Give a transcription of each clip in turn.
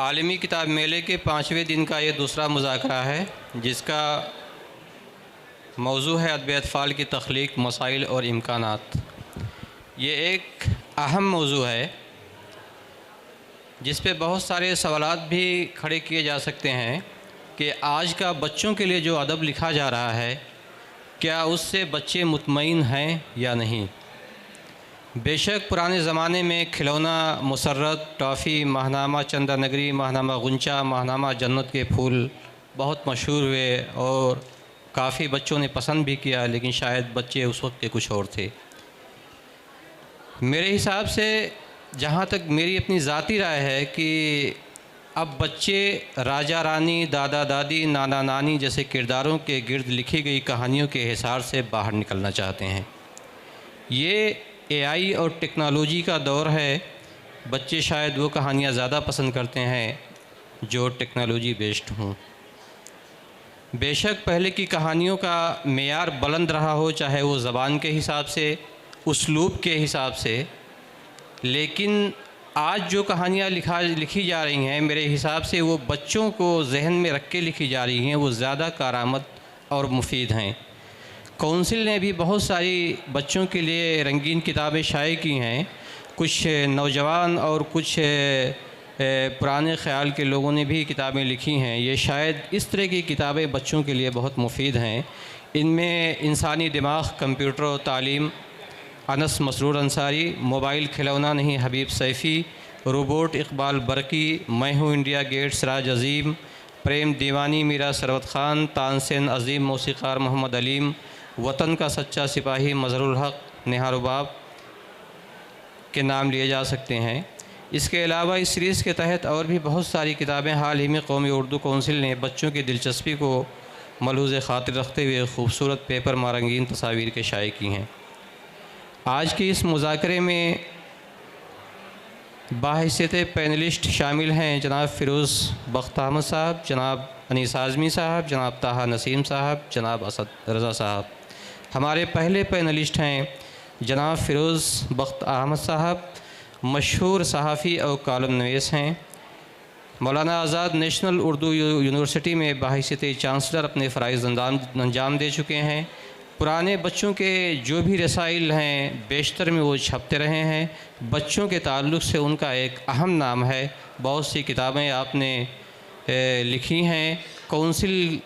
आलमी किताब मेले के 5वें दिन का ये दूसरा मुज़ाकरा है, जिसका मौजू है अदब अतफ़ाल की तख्लीक, मसाइल और इम्कानात। ये एक अहम मौजू है जिस पे बहुत सारे सवालात भी खड़े किए जा सकते हैं कि आज का बच्चों के लिए जो अदब लिखा जा रहा है, क्या उससे बच्चे मुतमईन हैं या नहीं। बेशक पुराने ज़माने में खिलौना, मुसर्रत, टॉफ़ी, माहनामा चंदा नगरी, माहनामा गुंचा, माहनामा जन्नत के फूल बहुत मशहूर हुए और काफ़ी बच्चों ने पसंद भी किया, लेकिन शायद बच्चे उस वक्त के कुछ और थे। मेरे हिसाब से जहाँ तक मेरी अपनी ज़ाती राय है कि अब बच्चे राजा रानी, दादा दादी, नाना नानी जैसे किरदारों के गिर्द लिखी गई कहानियों के हिसार से बाहर निकलना चाहते हैं। ये एआई और टेक्नोलॉजी का दौर है। बच्चे शायद वो कहानियाँ ज़्यादा पसंद करते हैं जो टेक्नोलॉजी बेस्ड हों। बेशक पहले की कहानियों का मेयार बुलंद रहा हो, चाहे वो ज़बान के हिसाब से, उसलूब के हिसाब से, लेकिन आज जो कहानियाँ लिखी जा रही हैं, मेरे हिसाब से वो बच्चों को जहन में रख के लिखी जा रही हैं, वो ज़्यादा कारआमद और मुफीद हैं। काउंसिल ने भी बहुत सारी बच्चों के लिए रंगीन किताबें शाये की हैं। कुछ नौजवान और कुछ पुराने ख़याल के लोगों ने भी किताबें लिखी हैं। ये शायद इस तरह की किताबें बच्चों के लिए बहुत मुफीद हैं। इनमें इंसानी दिमाग, कंप्यूटर और तालीम, अनस मसरूर अंसारी, मोबाइल खिलौना नहीं हबीब सैफ़ी, रोबोट इकबाल बरकी, मैं हूँ इंडिया गेट सिराज अज़ीम, प्रेम दीवानी मीरा सरवत ख़ान, तानसेन अज़ीम मौसीक़ार मोहम्मद अलीम, वतन का सच्चा सिपाही मज़हरुल हक़, नेहा रुबाब के नाम लिए जा सकते हैं। इसके अलावा इस सीरीज़ के तहत और भी बहुत सारी किताबें हाल ही में कौमी उर्दू कौंसिल ने बच्चों की दिलचस्पी को मलहूज़ ख़ातिर रखते हुए खूबसूरत पेपर मारंगीन तस्वीर के शाये की हैं। आज के इस मुज़ाकरे में बाहिसियत पैनलिस्ट शामिल हैं जनाब फ़िरोज़ बख्त अहमद साहब, जनाब अनीस आज़मी साहब, जनाब ताहा नसीम साहब, जनाब असद रज़ा साहब। हमारे पहले पैनलिस्ट हैं जनाब फ़िरोज़ बख्त अहमद साहब, मशहूर सहाफ़ी और कॉलम नवीस हैं। मौलाना आज़ाद नेशनल उर्दू यूनिवर्सिटी में बाहिसियत चांसलर अपने फ़राइज़ अंजाम दे चुके हैं। पुराने बच्चों के जो भी रसाइल हैं बेशतर में वो छपते रहे हैं। बच्चों के ताल्लुक़ से उनका एक अहम नाम है। बहुत सी किताबें आपने लिखी हैं। काउंसिल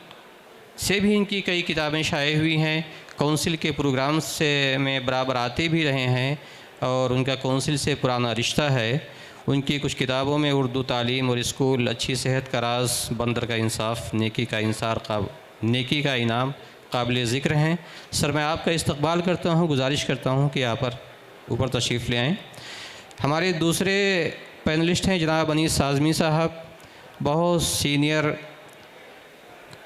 से भी इनकी कई किताबें शाये हुई हैं। काउंसिल के प्रोग्राम से में बराबर आते भी रहे हैं और उनका काउंसिल से पुराना रिश्ता है। उनकी कुछ किताबों में उर्दू तालीम और स्कूल, अच्छी सेहत का राज, बंदर का इंसाफ, नेकी का इनाम काबिल ज़िक्र हैं। सर, मैं आपका इस्तकबाल करता हूँ, गुजारिश करता हूँ कि आप ऊपर तशरीफ़ ले आएँ। हमारे दूसरे पैनलिस्ट हैं जनाब अनीस आज़मी साहब, बहुत सीनियर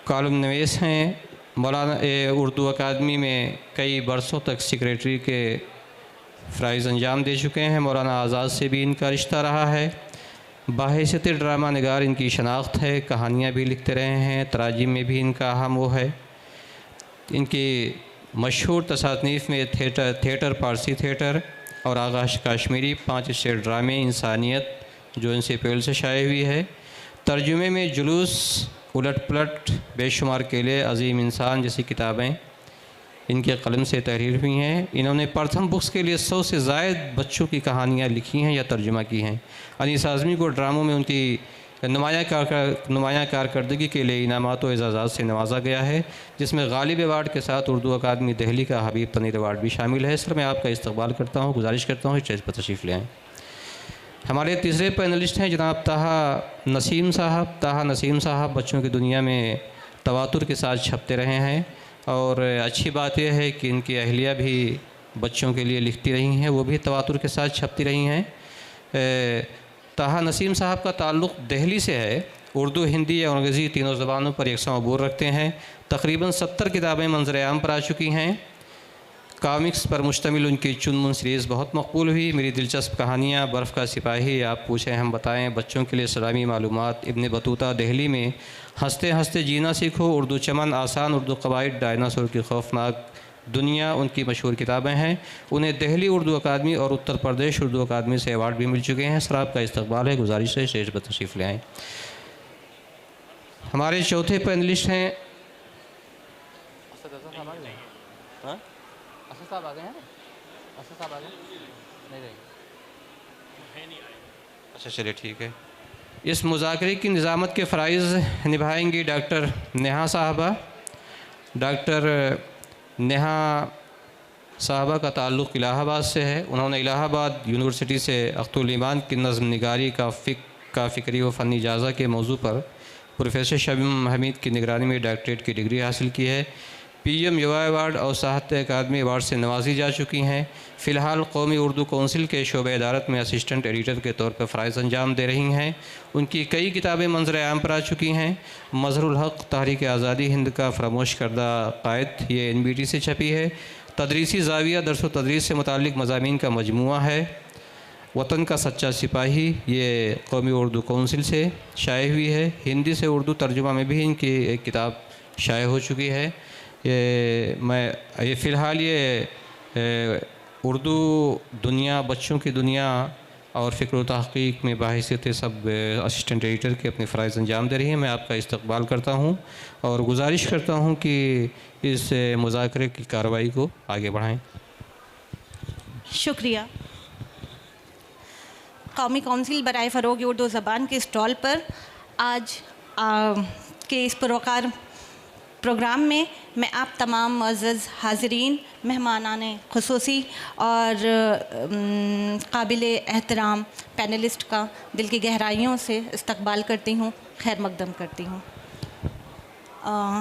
कॉलम नवीस हैं। मौलाना उर्दू अकादमी में कई बरसों तक सेक्रेटरी के फ़राइज़ अंजाम दे चुके हैं। मौलाना आज़ाद से भी इनका रिश्ता रहा है। बाहिसियत ड्रामा निगार इनकी शनाख्त है, कहानियाँ भी लिखते रहे हैं, तराजीम में भी इनका अहम वो है। इनकी मशहूर तसानीफ़ में थिएटर, पारसी थिएटर और आगाश काश्मीरी, 5 स्टेट ड्रामे, इंसानियत जो इनसे पहले से शाये हुई है। तर्जुमे में जुलूस, उलट पलट, बेशुमार केले, अज़ीम इंसान जैसी किताबें इनके कलम से तहरीर हुई हैं। इन्होंने प्रथम बुक्स के लिए 100 से ज़ायद बच्चों की कहानियाँ लिखी हैं या तर्जुमा की हैं। अनीस आज़मी को ड्रामों में उनकी नुमायाँ कारकर्दगी के लिए इनामात व एज़ाज़ात से नवाजा गया है, जिसमें गालिब अवार्ड के साथ उर्दू अकादमी दिल्ली का हबीब तनीर अवार्ड भी शामिल है। सर, मैं आपका इस्तकबाल करता हूँ, गुजारिश करता हूँ स्टेज पर तशरीफ़ ले आएँ। हमारे तीसरे पैनलिस्ट हैं जनाब ताहा नसीम साहब। ताहा नसीम साहब बच्चों की दुनिया में तवातुर के साथ छपते रहे हैं और अच्छी बात यह है कि इनकी अहलिया भी बच्चों के लिए लिखती रही हैं, वो भी तवातुर के साथ छपती रही हैं। ताहा नसीम साहब का ताल्लुक़ दिल्ली से है। उर्दू, हिंदी और अंग्रेज़ी तीनों ज़बानों पर यकसा अबूर रखते हैं। तकरीबन 70 किताबें मंज़र आम पर आ चुकी हैं। कॉमिक्स पर मुश्तमिल उनकी चुनमुन सीरीज़ बहुत मकबूल हुई। मेरी दिलचस्प कहानियाँ, बर्फ़ का सिपाही, आप पूछें हम बताएं, बच्चों के लिए इस्लामी मालूमात, इब्न बतूता, दिल्ली में, हंसते हंसते जीना सीखो, उर्दू चमन, आसान उर्दू कवायद, डायनासोर की खौफनाक दुनिया उनकी मशहूर किताबें हैं। उन्हें दिल्ली उर्दू अकादमी और उत्तर प्रदेश उर्दू अकादमी से अवार्ड भी मिल चुके हैं। सर आपका इस्तकबाल है, गुजारिश है स्टेज पर तशरीफ़ ले आएँ। हमारे चौथे पैनलिस्ट हैं अच्छा चलिए ठीक है। इस मुज़ाकरे की निज़ामत के फ़राइज़ निभाएंगी डॉक्टर नेहा साहबा। डॉक्टर नेहा साहबा का ताल्लुक़ इलाहाबाद से है। उन्होंने इलाहाबाद यूनिवर्सिटी से अख्तुल ईमान की नज़्म निगारी का फ़िक्री व फ़नी इजाज़ा के मौजू पर प्रोफेसर शमीम हमीद की निगरानी में डॉक्टरेट की डिग्री हासिल की है। पीएम युवा अवार्ड और साहित्य अकादमी अवार्ड से नवाजी जा चुकी हैं। फ़िलहाल कौमी उर्दू कौंसिल के शोबे अदारत में असिस्टेंट एडिटर के तौर पर फ़राइज़ अंजाम दे रही हैं। उनकी कई किताबें मंज़र आम पर आ चुकी हैं। मज़हरुल हक़ तहरीक आज़ादी हिंद का फरामोश करदा क़ायद, ये NBT से छपी है। तदरीसी ज़ाविया दर्स व तदरीस से मुताल्लिक़ मज़ामीन का मजमूआ है। वतन का सच्चा सिपाही, ये कौमी उर्दू कौंसिल से शाये हुई है। हिंदी से उर्दू तर्जुमा में भी इनकी एक किताब शाये हो चुकी है। ये फ़िलहाल ये उर्दू दुनिया, बच्चों की दुनिया और फ़िक्र व तहक़ीक़ में बाहिसियत सब असिस्टेंट एडिटर के अपने फ़राइज़ अंजाम दे रही हैं। मैं आपका इस्तकबाल करता हूँ और गुजारिश करता हूँ कि इस मुज़ाकरे की कार्रवाई को आगे बढ़ाएँ। शुक्रिया। कौमी कौंसिल बराए फ़रोग़ उर्दू ज़बान के स्टॉल पर आज के इस पुरवकार प्रोग्राम में मैं आप तमाम मुअज़्ज़ज़ हाज़रीन, मेहमानाने ख़ुसूसी और काबिल एहतराम पैनलिस्ट का दिल की गहराइयों से इस्तकबाल करती हूँ, खैर मक़दम करती हूँ।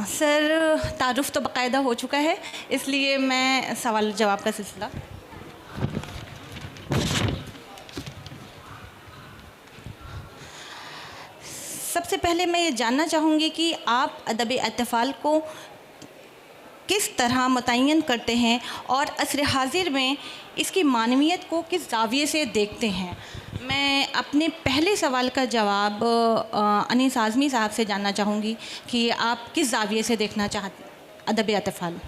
सर तारुफ़ तो बाकायदा हो चुका है, इसलिए मैं सवाल जवाब का सिलसिला सबसे पहले मैं ये जानना चाहूँगी कि आप अदब अतफ़ाल को किस तरह मुतय्यन करते हैं और असर हाज़िर में इसकी मानवियत को किस ज़ाविये से देखते हैं। मैं अपने पहले सवाल का जवाब अनीस आज़मी साहब से जानना चाहूँगी कि आप किस ज़ाविये से देखना चाहते हैं अदब अतफ़ाल।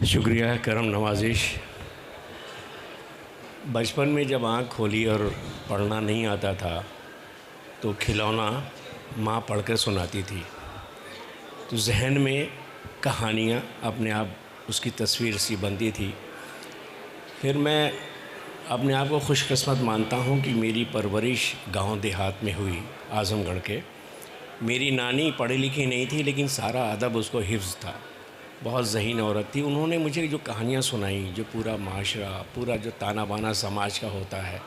शुक्रिया, करम नवाजिश। बचपन में जब आँख खोली और पढ़ना नहीं आता था तो खिलौना माँ पढ़कर सुनाती थी, तो जहन में कहानियाँ अपने आप उसकी तस्वीर सी बनती थी। फिर मैं अपने आप को खुशकिस्मत मानता हूँ कि मेरी परवरिश गांव देहात में हुई, आज़मगढ़ के। मेरी नानी पढ़ी लिखी नहीं थी, लेकिन सारा अदब उसको हिफ्ज़ था। बहुत ज़हीन औरत थी। उन्होंने मुझे जो कहानियाँ सुनाई, जो पूरा माशरा, पूरा जो ताना बाना समाज का होता है,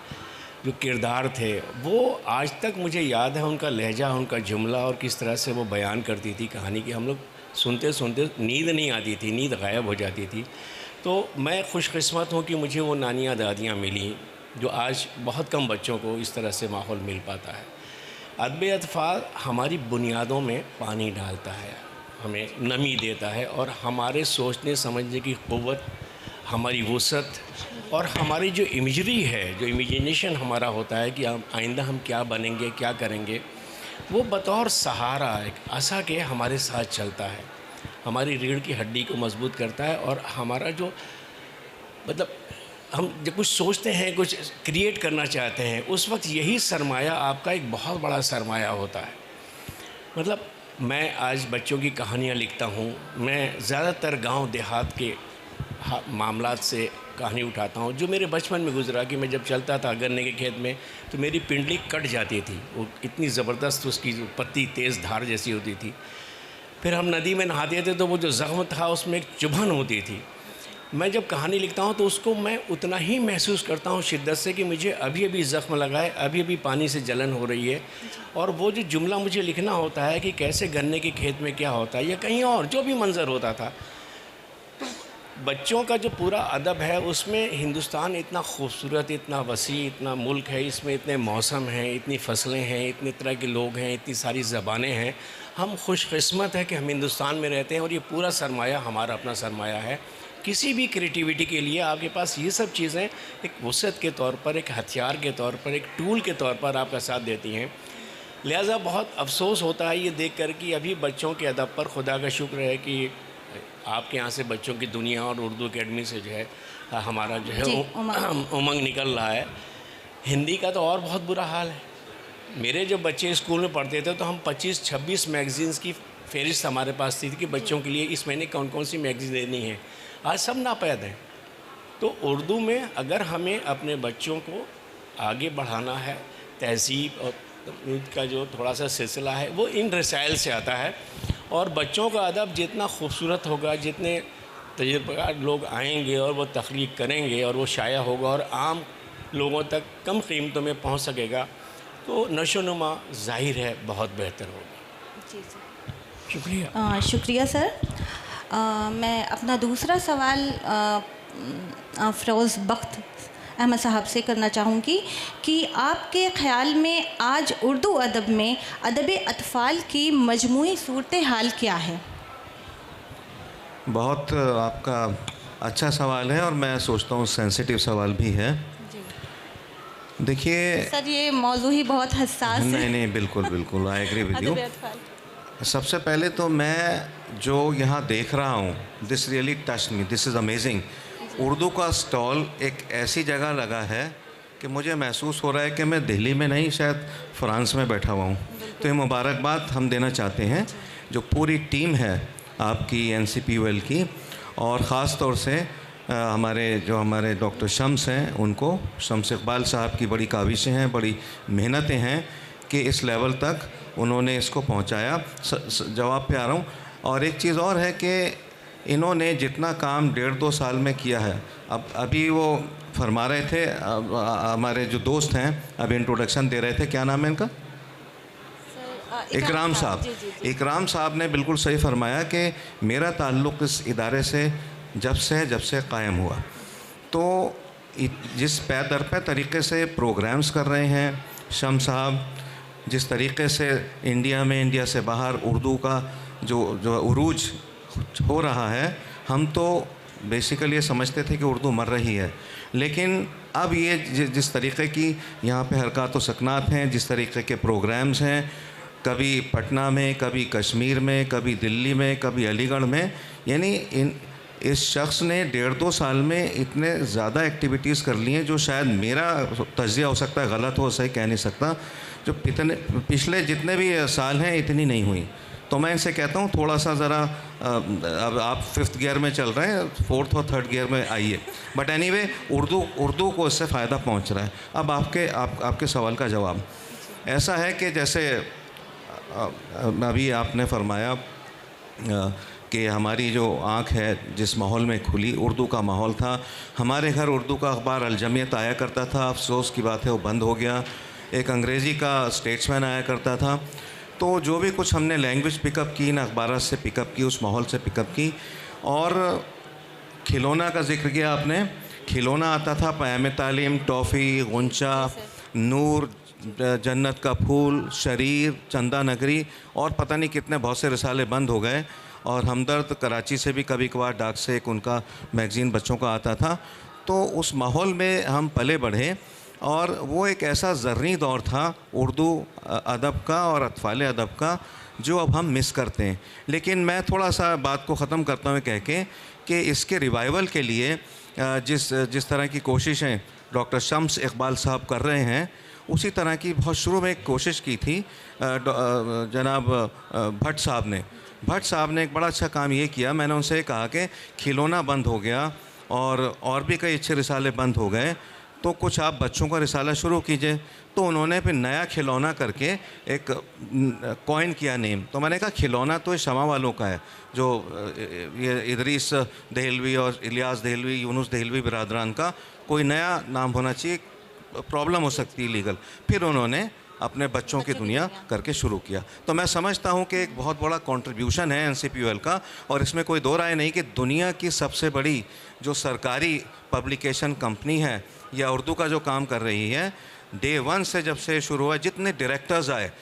जो किरदार थे, वो आज तक मुझे याद है। उनका लहजा, उनका जुमला और किस तरह से वो बयान करती थी कहानी की, हम लोग सुनते सुनते नींद नहीं आती थी, नींद गायब हो जाती थी। तो मैं खुशकिस्मत हूँ कि मुझे वो नानियाँ दादियाँ मिली, जो आज बहुत कम बच्चों को इस तरह से माहौल मिल पाता है। अदब अतफ़ाल हमारी बुनियादों में पानी डालता है, हमें नमी देता है और हमारे सोचने समझने की क़ुव्वत, हमारी वुसअत और हमारी जो इमेजरी है, जो इमेजिनेशन हमारा होता है कि आइंदा हम क्या बनेंगे, क्या करेंगे, वो बतौर सहारा एक आसा के हमारे साथ चलता है, हमारी रीढ़ की हड्डी को मजबूत करता है। और हमारा जो मतलब हम जब कुछ सोचते हैं, कुछ क्रिएट करना चाहते हैं, उस वक्त यही सरमाया आपका एक बहुत बड़ा सरमाया होता है। मतलब मैं आज बच्चों की कहानियाँ लिखता हूँ। मैं ज़्यादातर गांव देहात के मामलात से कहानी उठाता हूँ जो मेरे बचपन में गुजरा। कि मैं जब चलता था गन्ने के खेत में तो मेरी पिंडली कट जाती थी, वो इतनी ज़बरदस्त उसकी जो पत्ती तेज़ धार जैसी होती थी। फिर हम नदी में नहाते थे तो वो जो ज़ख्म था उसमें एक चुभन होती थी। मैं जब कहानी लिखता हूँ तो उसको मैं उतना ही महसूस करता हूँ शिद्दत से कि मुझे अभी अभी ज़ख्म लगा है, अभी अभी पानी से जलन हो रही है। और वो जो जुमला मुझे लिखना होता है कि कैसे गन्ने के खेत में क्या होता है या कहीं और जो भी मंज़र होता था, बच्चों का जो पूरा अदब है उसमें हिंदुस्तान इतना खूबसूरत, इतना वसी, इतना मुल्क है, इसमें इतने मौसम हैं, इतनी फसलें हैं, इतने तरह के लोग हैं, इतनी सारी ज़बानें हैं। हम खुशकिस्मत है कि हम हिंदुस्तान में रहते हैं और ये पूरा सरमाया हमारा अपना सरमाया है। किसी भी क्रिएटिविटी के लिए आपके पास ये सब चीज़ें एक वसअत के तौर पर, एक हथियार के तौर पर, एक टूल के तौर पर आपका साथ देती हैं। लिहाजा बहुत अफसोस होता है ये देख कर कि अभी बच्चों के अदब पर, खुदा का शुक्र है कि आपके यहाँ से बच्चों की दुनिया और उर्दू एकेडमी से जो है हमारा जो है जी, उमंग निकल रहा है। हिंदी का तो और बहुत बुरा हाल है। मेरे जब बच्चे स्कूल में पढ़ते थे तो हम 25-26 मैगज़ीन्स की फ़हरिस्त हमारे पास थी कि बच्चों के लिए इस महीने कौन कौन सी मैगज़ीन देनी है। आज सब नापैद हैं। तो उर्दू में अगर हमें अपने बच्चों को आगे बढ़ाना है, तहज़ीब और का जो थोड़ा सा सिलसिला है वो इन रसाइल से आता है। और बच्चों का अदब जितना खूबसूरत होगा, जितने तजुर्बेकार लोग आएंगे और वो तख्लीक करेंगे और वो शाया होगा और आम लोगों तक कम कीमतों में पहुंच सकेगा, तो नशोनुमा ज़ाहिर है बहुत बेहतर होगा। जी सर, शुक्रिया। शुक्रिया सर। मैं अपना दूसरा सवाल फ़िरोज़ बख्त अहमद साहब से करना चाहूँगी कि आपके ख़्याल में आज उर्दू अदब में अदब अतफ़ाल की मजमूई सूरत हाल क्या है? बहुत आपका अच्छा सवाल है और मैं सोचता हूँ सेंसिटिव सवाल भी है। देखिए सर, ये मौजू ही बहुत हसास है। नहीं, बिल्कुल आई एग्री विद यू। अदब अतफ़ाल। सबसे पहले तो मैं जो यहाँ देख रहा हूँ, this really touch me, this is amazing. Urdu का स्टॉल एक ऐसी जगह लगा है कि मुझे महसूस हो रहा है कि मैं दिल्ली में नहीं, शायद फ्रांस में बैठा हुआ हूँ। तो ये मुबारकबाद हम देना चाहते हैं जो पूरी टीम है आपकी NCPUL की, और ख़ास तौर से हमारे डॉक्टर शम्स हैं, उनको, शम्स इकबाल साहब की बड़ी काविशें हैं, बड़ी मेहनतें हैं कि इस लेवल तक उन्होंने इसको पहुंचाया। जवाब पे आ रहा हूँ। और एक चीज़ और है कि इन्होंने जितना काम 1.5-2 साल में किया है, अब अभी वो फरमा रहे थे, हमारे जो दोस्त हैं अभी इंट्रोडक्शन दे रहे थे, क्या नाम है इनका? इकराम साहब। इकराम साहब ने बिल्कुल सही फरमाया कि मेरा ताल्लुक़ इस इदारे से जब से कायम हुआ, तो जिस दर पे तरीक़े से प्रोग्राम्स कर रहे हैं शम साहब, जिस तरीक़े से इंडिया से बाहर उर्दू का जो उरूज हो रहा है, हम तो बेसिकली ये समझते थे कि उर्दू मर रही है, लेकिन अब ये जिस तरीक़े की यहाँ पे हरकत व सकनात हैं, जिस तरीक़े के प्रोग्राम्स हैं, कभी पटना में, कभी कश्मीर में, कभी दिल्ली में, कभी अलीगढ़ में, यानी इस शख्स ने 1.5-2 साल में इतने ज़्यादा एक्टिविटीज़ कर ली हैं जो शायद मेरा तज्ज़िया हो सकता है गलत हो, सही कह नहीं सकता, जो पिछले जितने भी साल हैं इतनी नहीं हुई। तो मैं इनसे कहता हूँ थोड़ा सा ज़रा, अब आप 5th गियर में चल रहे हैं, 4th और 3rd गियर में आइए। बट एनीवे उर्दू को इससे फ़ायदा पहुँच रहा है। अब आपके सवाल का जवाब ऐसा है कि जैसे अभी आपने फरमाया कि हमारी जो आँख है जिस माहौल में खुली, उर्दू का माहौल था। हमारे घर उर्दू का अखबार अल-जमियत आया करता था, अफसोस की बात है वो बंद हो गया। एक अंग्रेज़ी का स्टेट्समैन आया करता था। तो जो भी कुछ हमने लैंग्वेज पिकअप की, ना अखबार से पिकअप की, उस माहौल से पिकअप की। और खिलौना का जिक्र किया आपने, खिलौना आता था, पैम तालीम, टॉफ़ी, गुंचा, नूर, जन्नत का फूल, शरीर, चंदा नगरी, और पता नहीं कितने बहुत से रिसाले बंद हो गए। और हमदर्द कराची से भी कभी कभार डाक से एक उनका मैगज़ीन बच्चों का आता था। तो उस माहौल में हम पले बढ़े और वो एक ऐसा ज़र्री दौर था उर्दू अदब का और अतफ़ाल अदब का जो अब हम मिस करते हैं। लेकिन मैं थोड़ा सा बात को ख़त्म करता हुए कह के कि इसके रिवाइवल के लिए जिस तरह की कोशिशें डॉक्टर शम्स इकबाल साहब कर रहे हैं, उसी तरह की बहुत शुरू में एक कोशिश की थी जनाब भट्ट साहब ने एक बड़ा अच्छा काम ये किया। मैंने उनसे कहा कि खिलौना बंद हो गया और भी कई अच्छे रिसाले बंद हो गए, तो कुछ आप बच्चों का रिसाला शुरू कीजिए। तो उन्होंने फिर नया खिलौना करके एक कॉइन किया नेम। तो मैंने कहा खिलौना तो शमा वालों का है, जो ये इदरीस दहलवी और इलियास दहलवी, यूनुस दहलवी बिरादरान का, कोई नया नाम होना चाहिए, प्रॉब्लम हो सकती है लीगल। फिर उन्होंने अपने बच्चों की दुनिया करके शुरू किया। तो मैं समझता हूँ कि एक बहुत बड़ा कंट्रीब्यूशन है NCPUL का, और इसमें कोई दो राय नहीं कि दुनिया की सबसे बड़ी जो सरकारी पब्लिकेशन कंपनी है या उर्दू का जो काम कर रही है, Day 1 से जब से शुरू हुआ, जितने डायरेक्टर्स आए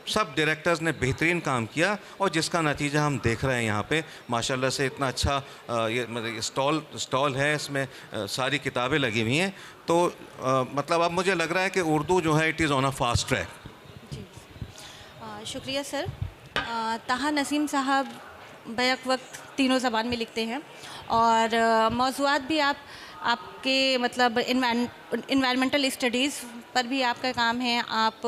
सब डायरेक्टर्स ने बेहतरीन काम किया, और जिसका नतीजा हम देख रहे हैं यहाँ पे माशाल्लाह से। इतना अच्छा ये मतलब स्टॉल है, इसमें सारी किताबें लगी हुई हैं। तो मतलब अब मुझे लग रहा है कि उर्दू जो है it is on a fast track. शुक्रिया सर। ताहा नसीम साहब बैक वक्त तीनों ज़बान में लिखते हैं और मौज़ूआत भी आपके मतलब इन्वायरमेंटल स्टडीज़ पर भी आपका काम है, आप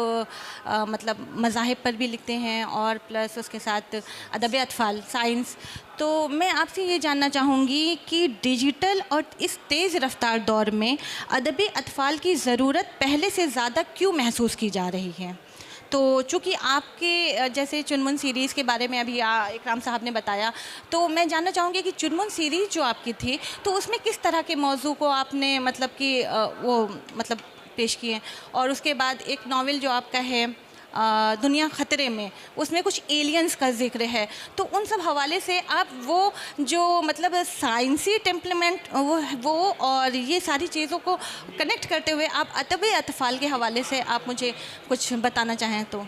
मतलब मज़ाहिब पर भी लिखते हैं और प्लस उसके साथ अदब अतफ़ाल साइंस। तो मैं आपसे ये जानना चाहूँगी कि डिजिटल और इस तेज़ रफ्तार दौर में अदब अतफ़ाल की ज़रूरत पहले से ज़्यादा क्यों महसूस की जा रही है? तो चूँकि आपके जैसे चुनमुन सीरीज़ के बारे में अभी इकराम साहब ने बताया, तो मैं जानना चाहूँगी कि चुनमुन सीरीज़ जो आपकी थी तो उसमें किस तरह के मौजू को आपने मतलब कि वो मतलब पेश किए, और उसके बाद एक नावल जो आपका है दुनिया ख़तरे में, उसमें कुछ एलियंस का ज़िक्र है। तो उन सब हवाले से आप वो जो मतलब साइंसी टेम्पलेमेंट वो और ये सारी चीज़ों को कनेक्ट करते हुए आप अदब अतफ़ाल के हवाले से आप मुझे कुछ बताना चाहें तो।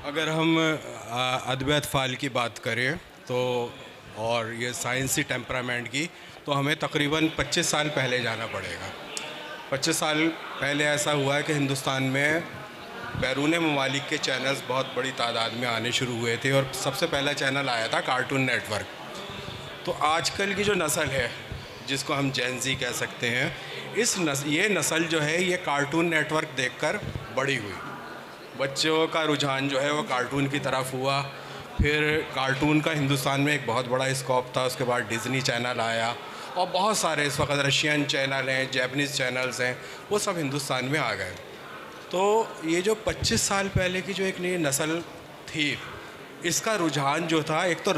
अगर हम अदब अतफ़ाल की बात करें तो और ये साइंसी टेम्परामेंट की, तो हमें तकरीबन 25 साल पहले जाना पड़ेगा। 25 साल पहले ऐसा हुआ है कि हिंदुस्तान में बैरून ममालिक के चैनल्स बहुत बड़ी तादाद में आने शुरू हुए थे और सबसे पहला चैनल आया था कार्टून नेटवर्क। तो आजकल की जो नस्ल है जिसको हम जेन ज़ी कह सकते हैं, ये नस्ल जो है ये कार्टून नेटवर्क देखकर बड़ी हुई। बच्चों का रुझान जो है वो कार्टून की तरफ हुआ, फिर कार्टून का हिंदुस्तान में एक बहुत बड़ा स्कोप था। उसके बाद डिज़नी चैनल आया और बहुत सारे इस वक्त रशियन चैनल हैं, जैपनीज़ चैनल्स हैं, वो सब हिंदुस्तान में आ गए। तो ये जो 25 साल पहले की जो एक नई नस्ल थी, इसका रुझान जो था, एक तो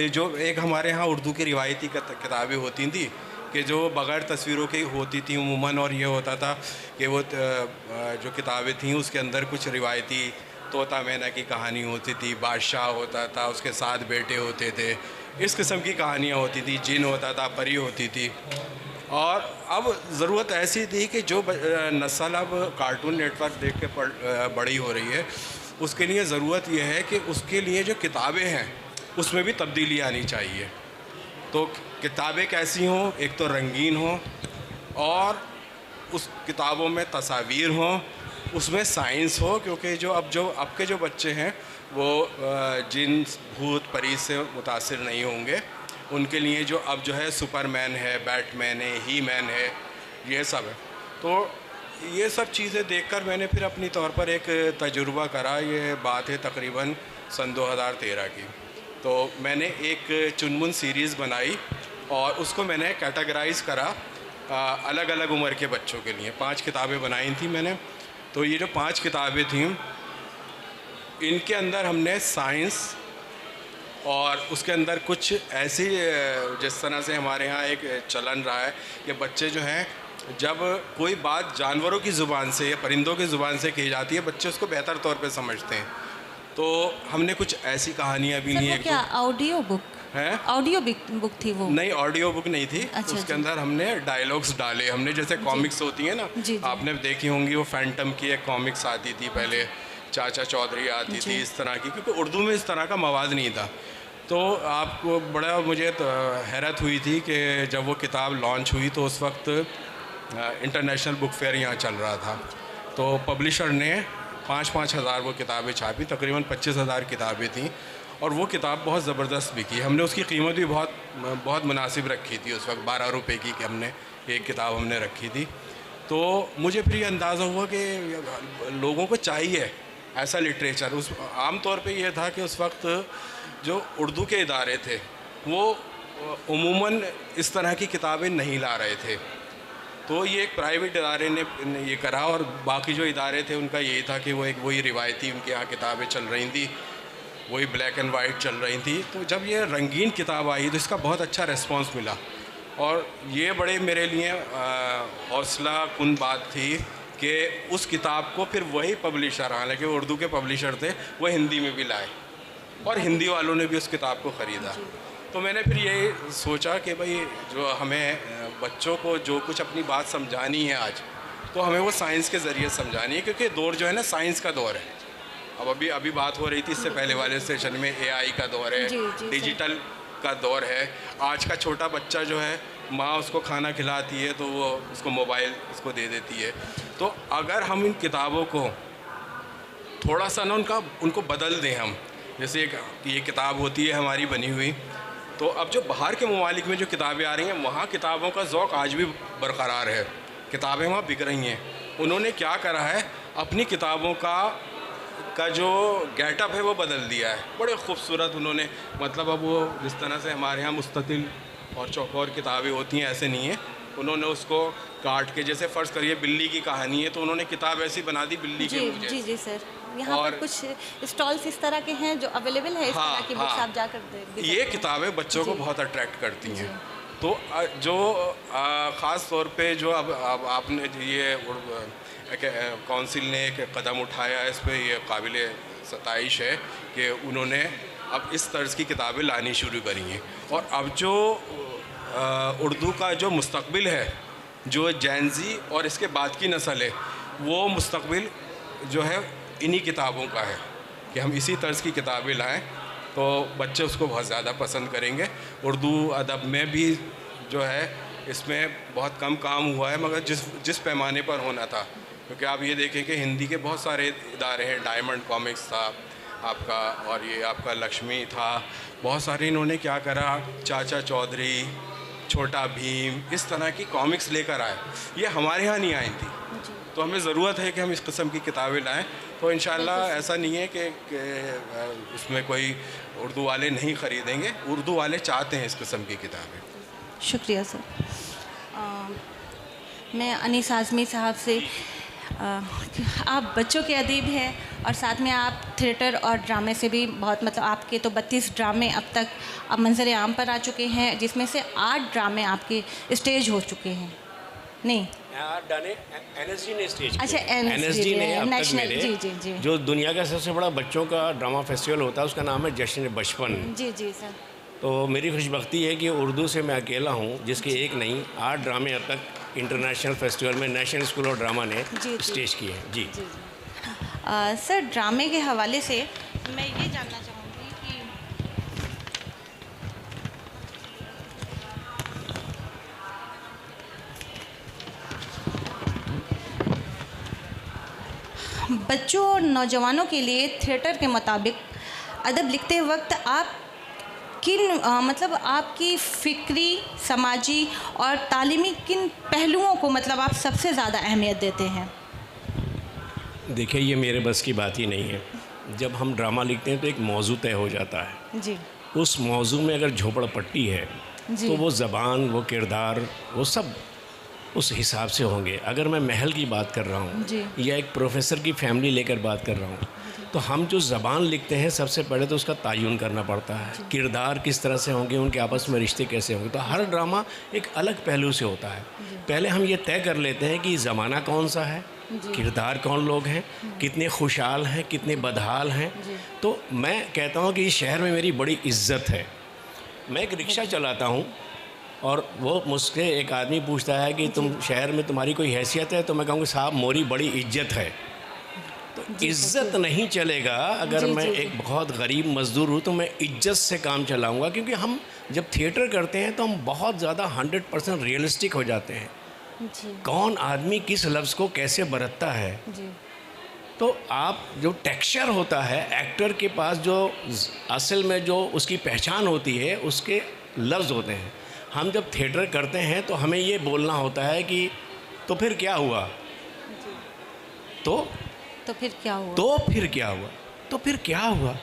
जो एक हमारे यहाँ उर्दू की रिवायती किताबें होती थी कि जो बग़ैर तस्वीरों की होती थी उमूमन, और ये होता था कि वो जो किताबें थीं उसके अंदर कुछ रिवायती तोता मैना की कहानी होती थी, बादशाह होता था, उसके 7 बेटे होते थे, इस किस्म की कहानियाँ होती थी, जिन होता था, परी होती थी। और अब ज़रूरत ऐसी थी कि जो नस्ल अब कार्टून नेटवर्क देख के बड़ी हो रही है, उसके लिए ज़रूरत यह है कि उसके लिए जो किताबें हैं उसमें भी तब्दीली आनी चाहिए। तो किताबें कैसी हों, एक तो रंगीन हों और उस किताबों में तस्वीर हों, उसमें साइंस हो, क्योंकि अब के जो बच्चे हैं वो जिन भूत परी से मुतासिर नहीं होंगे। उनके लिए जो अब जो है सुपरमैन है, बैटमैन है, ही मैन है, ये सब है। तो ये सब चीज़ें देखकर मैंने फिर अपनी तौर पर एक तजुर्बा करा। ये बात है तकरीबन सन 2013 की। तो मैंने एक चुनमुन सीरीज़ बनाई और उसको मैंने कैटेगराइज़ करा अलग अलग उम्र के बच्चों के लिए। 5 किताबें बनाई थी मैंने। तो ये जो 5 किताबें थीं, इनके अंदर हमने साइंस और उसके अंदर कुछ ऐसी, जिस तरह से हमारे यहाँ एक चलन रहा है कि बच्चे जो हैं, जब कोई बात जानवरों की ज़ुबान से या परिंदों की ज़ुबान से की जाती है, बच्चे उसको बेहतर तौर पे समझते हैं। तो हमने कुछ ऐसी कहानियाँ भी ली। क्या ऑडियो बुक है? ऑडियो बुक थी वो? नहीं, ऑडियो बुक नहीं थी। अच्छा, उसके अंदर हमने डायलॉग्स डाले। हमने जैसे कॉमिक्स होती हैं ना, आपने देखी होंगी, वो फैंटम की एक कॉमिक्स आती थी पहले, चाचा चौधरी आती थी, इस तरह की, क्योंकि उर्दू में इस तरह का मवाद नहीं था। तो आपको बड़ा मुझे तो हैरत हुई थी कि जब वो किताब लॉन्च हुई तो उस वक्त इंटरनेशनल बुक फेयर यहाँ चल रहा था। तो पब्लिशर ने 5-5 हज़ार वो किताबें छापी, तकरीबन 25,000 किताबें थीं और वो किताब बहुत ज़बरदस्त बिकी। हमने उसकी कीमत भी बहुत मुनासिब रखी थी उस वक्त, 12 रुपये की हमने एक किताब हमने रखी थी। तो मुझे फिर ये अंदाज़ा हुआ कि लोगों को चाहिए ऐसा लिटरेचर। उस आम तौर पे ये था कि उस वक्त जो उर्दू के इदारे थे वो उमूमन इस तरह की किताबें नहीं ला रहे थे। तो ये एक प्राइवेट इदारे ने ये करा और बाकी जो इदारे थे उनका यही था कि वो एक वही रिवायती उनके यहाँ किताबें चल रही थी, वही ब्लैक एंड वाइट चल रही थी। तो जब ये रंगीन किताब आई तो इसका बहुत अच्छा रिस्पांस मिला और ये बड़े मेरे लिए हौसला कुन बात थी कि उस किताब को फिर वही पब्लिशर, हालांकि वो उर्दू के पब्लिशर थे, वो हिंदी में भी लाए और हिंदी वालों ने भी उस किताब को ख़रीदा। तो मैंने फिर ये सोचा कि भाई जो हमें बच्चों को जो कुछ अपनी बात समझानी है आज, तो हमें वो साइंस के ज़रिए समझानी है, क्योंकि दौर जो है ना साइंस का दौर है। अब अभी बात हो रही थी इससे पहले वाले सेशन में, AI का दौर है, डिजिटल का दौर है। आज का छोटा बच्चा जो है, माँ उसको खाना खिलाती है तो वो उसको मोबाइल उसको दे देती है। तो अगर हम इन किताबों को थोड़ा सा ना उनको बदल दें हम, जैसे एक ये किताब होती है हमारी बनी हुई, तो अब जो बाहर के ममालिक में जो किताबें आ रही हैं वहाँ किताबों का ज़ौक़ आज भी बरकरार है, किताबें वहाँ बिक रही हैं। उन्होंने क्या करा है, अपनी किताबों का जो गेटअप है वो बदल दिया है, बड़े खूबसूरत उन्होंने, मतलब अब वो जिस तरह से हमारे यहाँ मुस्ततिल और चौकोर किताबें होती हैं ऐसे नहीं है, उन्होंने उसको काट के, जैसे फ़र्ज़ करिए बिल्ली की कहानी है तो उन्होंने किताब ऐसी बना दी बिल्ली के मुझे। जी जी सर, यहाँ पर कुछ स्टॉल्स इस तरह के हैं जो अवेलेबल है, इस तरह की बुक्स आप जाकर देख ये किताबें बच्चों को बहुत अट्रैक्ट करती हैं। तो जो ख़ास तौर पे जो अब आपने ये काउंसिल ने एक कदम उठाया है, इस पर यह काबिल सताइश है कि उन्होंने अब इस तर्ज़ की किताबें लानी शुरू करी हैं। और अब जो उर्दू का जो मुस्तकबिल है, जो जैनज़ी और इसके बाद की नस्ल है, वो मुस्तकबिल जो है इन्हीं किताबों का है कि हम इसी तर्ज़ की किताबें लाएं तो बच्चे उसको बहुत ज़्यादा पसंद करेंगे। उर्दू अदब में भी जो है इसमें बहुत कम काम हुआ है, मगर जिस पैमाने पर होना था, क्योंकि आप ये देखें कि हिंदी के बहुत सारे इदारे हैं, डायमंड कॉमिक्स था आपका, और ये आपका लक्ष्मी था, बहुत सारे इन्होंने क्या करा, चाचा चौधरी, छोटा भीम, इस तरह की कॉमिक्स लेकर आए। ये हमारे यहाँ नहीं आई थी, तो हमें ज़रूरत है कि हम इस किस्म की किताबें लाएं। तो इंशाल्लाह ऐसा नहीं है कि उसमें कोई उर्दू वाले नहीं ख़रीदेंगे, उर्दू वाले चाहते हैं इस किस्म की किताबें। शुक्रिया सर। मैं अनीस आज़मी साहब से, आप बच्चों के अदीब हैं और साथ में आप थिएटर और ड्रामे से भी बहुत, मतलब आपके तो 32 ड्रामे अब तक अब मंजर आम पर आ चुके हैं, जिसमें से 8 ड्रामे आपके स्टेज हो चुके हैं। नहीं, NSD ने स्टेज, अच्छा NSD ने अब तक मेरे, जी जी जी, जो दुनिया का सबसे बड़ा बच्चों का ड्रामा फेस्टिवल होता है उसका नाम है जश्न बचपन। जी जी सर। तो मेरी खुशबख्ती है कि उर्दू से मैं अकेला हूँ जिसके एक नहीं 8 ड्रामे अब तक इंटरनेशनल फेस्टिवल में नेशनल स्कूल ऑफ ड्रामा ने स्टेज किए हैं। जी, जी, जी। सर, ड्रामे के हवाले से मैं ये जानना चाहूँगी कि बच्चों और नौजवानों के लिए थिएटर के मुताबिक अदब लिखते वक्त आप किन मतलब आपकी फ़िक्री, समाजी और तालीमी किन पहलुओं को मतलब आप सबसे ज़्यादा अहमियत देते हैं? देखिए, ये मेरे बस की बात ही नहीं है। जब हम ड्रामा लिखते हैं तो एक मौजू तय हो जाता है जी। उस मौजू में अगर झोपड़पट्टी है तो वो ज़बान, वो किरदार, वो सब उस हिसाब से होंगे। अगर मैं महल की बात कर रहा हूँ या एक प्रोफेसर की फैमिली लेकर बात कर रहा हूँ, तो हम जो ज़बान लिखते हैं सबसे पहले तो उसका तायुन करना पड़ता है, किरदार किस तरह से होंगे, उनके आपस में रिश्ते कैसे होंगे। तो हर ड्रामा एक अलग पहलू से होता है। पहले हम ये तय कर लेते हैं कि ज़माना कौन सा है, किरदार कौन लोग हैं, कितने खुशहाल हैं, कितने बदहाल हैं। तो मैं कहता हूँ कि इस शहर में मेरी बड़ी इज्जत है। मैं एक रिक्शा चलाता हूँ और वो मुझसे एक आदमी पूछता है कि तुम शहर में तुम्हारी कोई हैसियत है, तो मैं कहूँगा साहब मोरी बड़ी इज्जत है। तो इज्जत नहीं चलेगा। अगर मैं एक बहुत गरीब मज़दूर हूँ तो मैं इज्जत से काम चलाऊँगा, क्योंकि हम जब थिएटर करते हैं तो हम बहुत ज़्यादा 100% रियलिस्टिक हो जाते हैं। कौन आदमी किस लफ्ज़ को कैसे बरतता है। तो आप जो टेक्सचर होता है एक्टर के पास, जो असल में जो उसकी पहचान होती है, उसके लफ्ज़ होते हैं। हम जब थिएटर करते हैं तो हमें ये बोलना होता है कि तो फिर क्या हुआ, तो फिर क्या हुआ, तो फिर क्या हुआ, तो फिर क्या हुआ,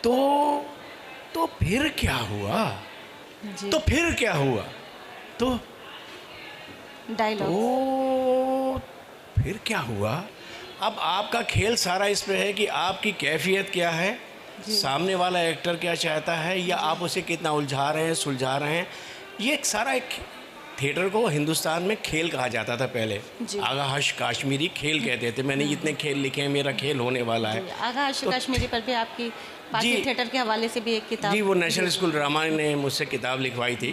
तो फिर क्या हुआ, तो फिर क्या हुआ, तो डायलॉग, तो फिर क्या हुआ। अब आपका खेल सारा इस पे है कि आपकी कैफियत क्या है, सामने वाला एक्टर क्या चाहता है, या आप उसे कितना उलझा रहे हैं, सुलझा रहे हैं। ये सारा एक थिएटर को हिंदुस्तान में खेल कहा जाता था पहले। आगा हश कश्मीरी खेल कहते थे। मैंने इतने खेल लिखे हैं, मेरा खेल होने वाला है। आगा हश कश्मीरी पर भी आपकी थिएटर के हवाले से भी एक किताब, जी, वो नेशनल स्कूल ड्रामा ने मुझसे किताब लिखवाई थी,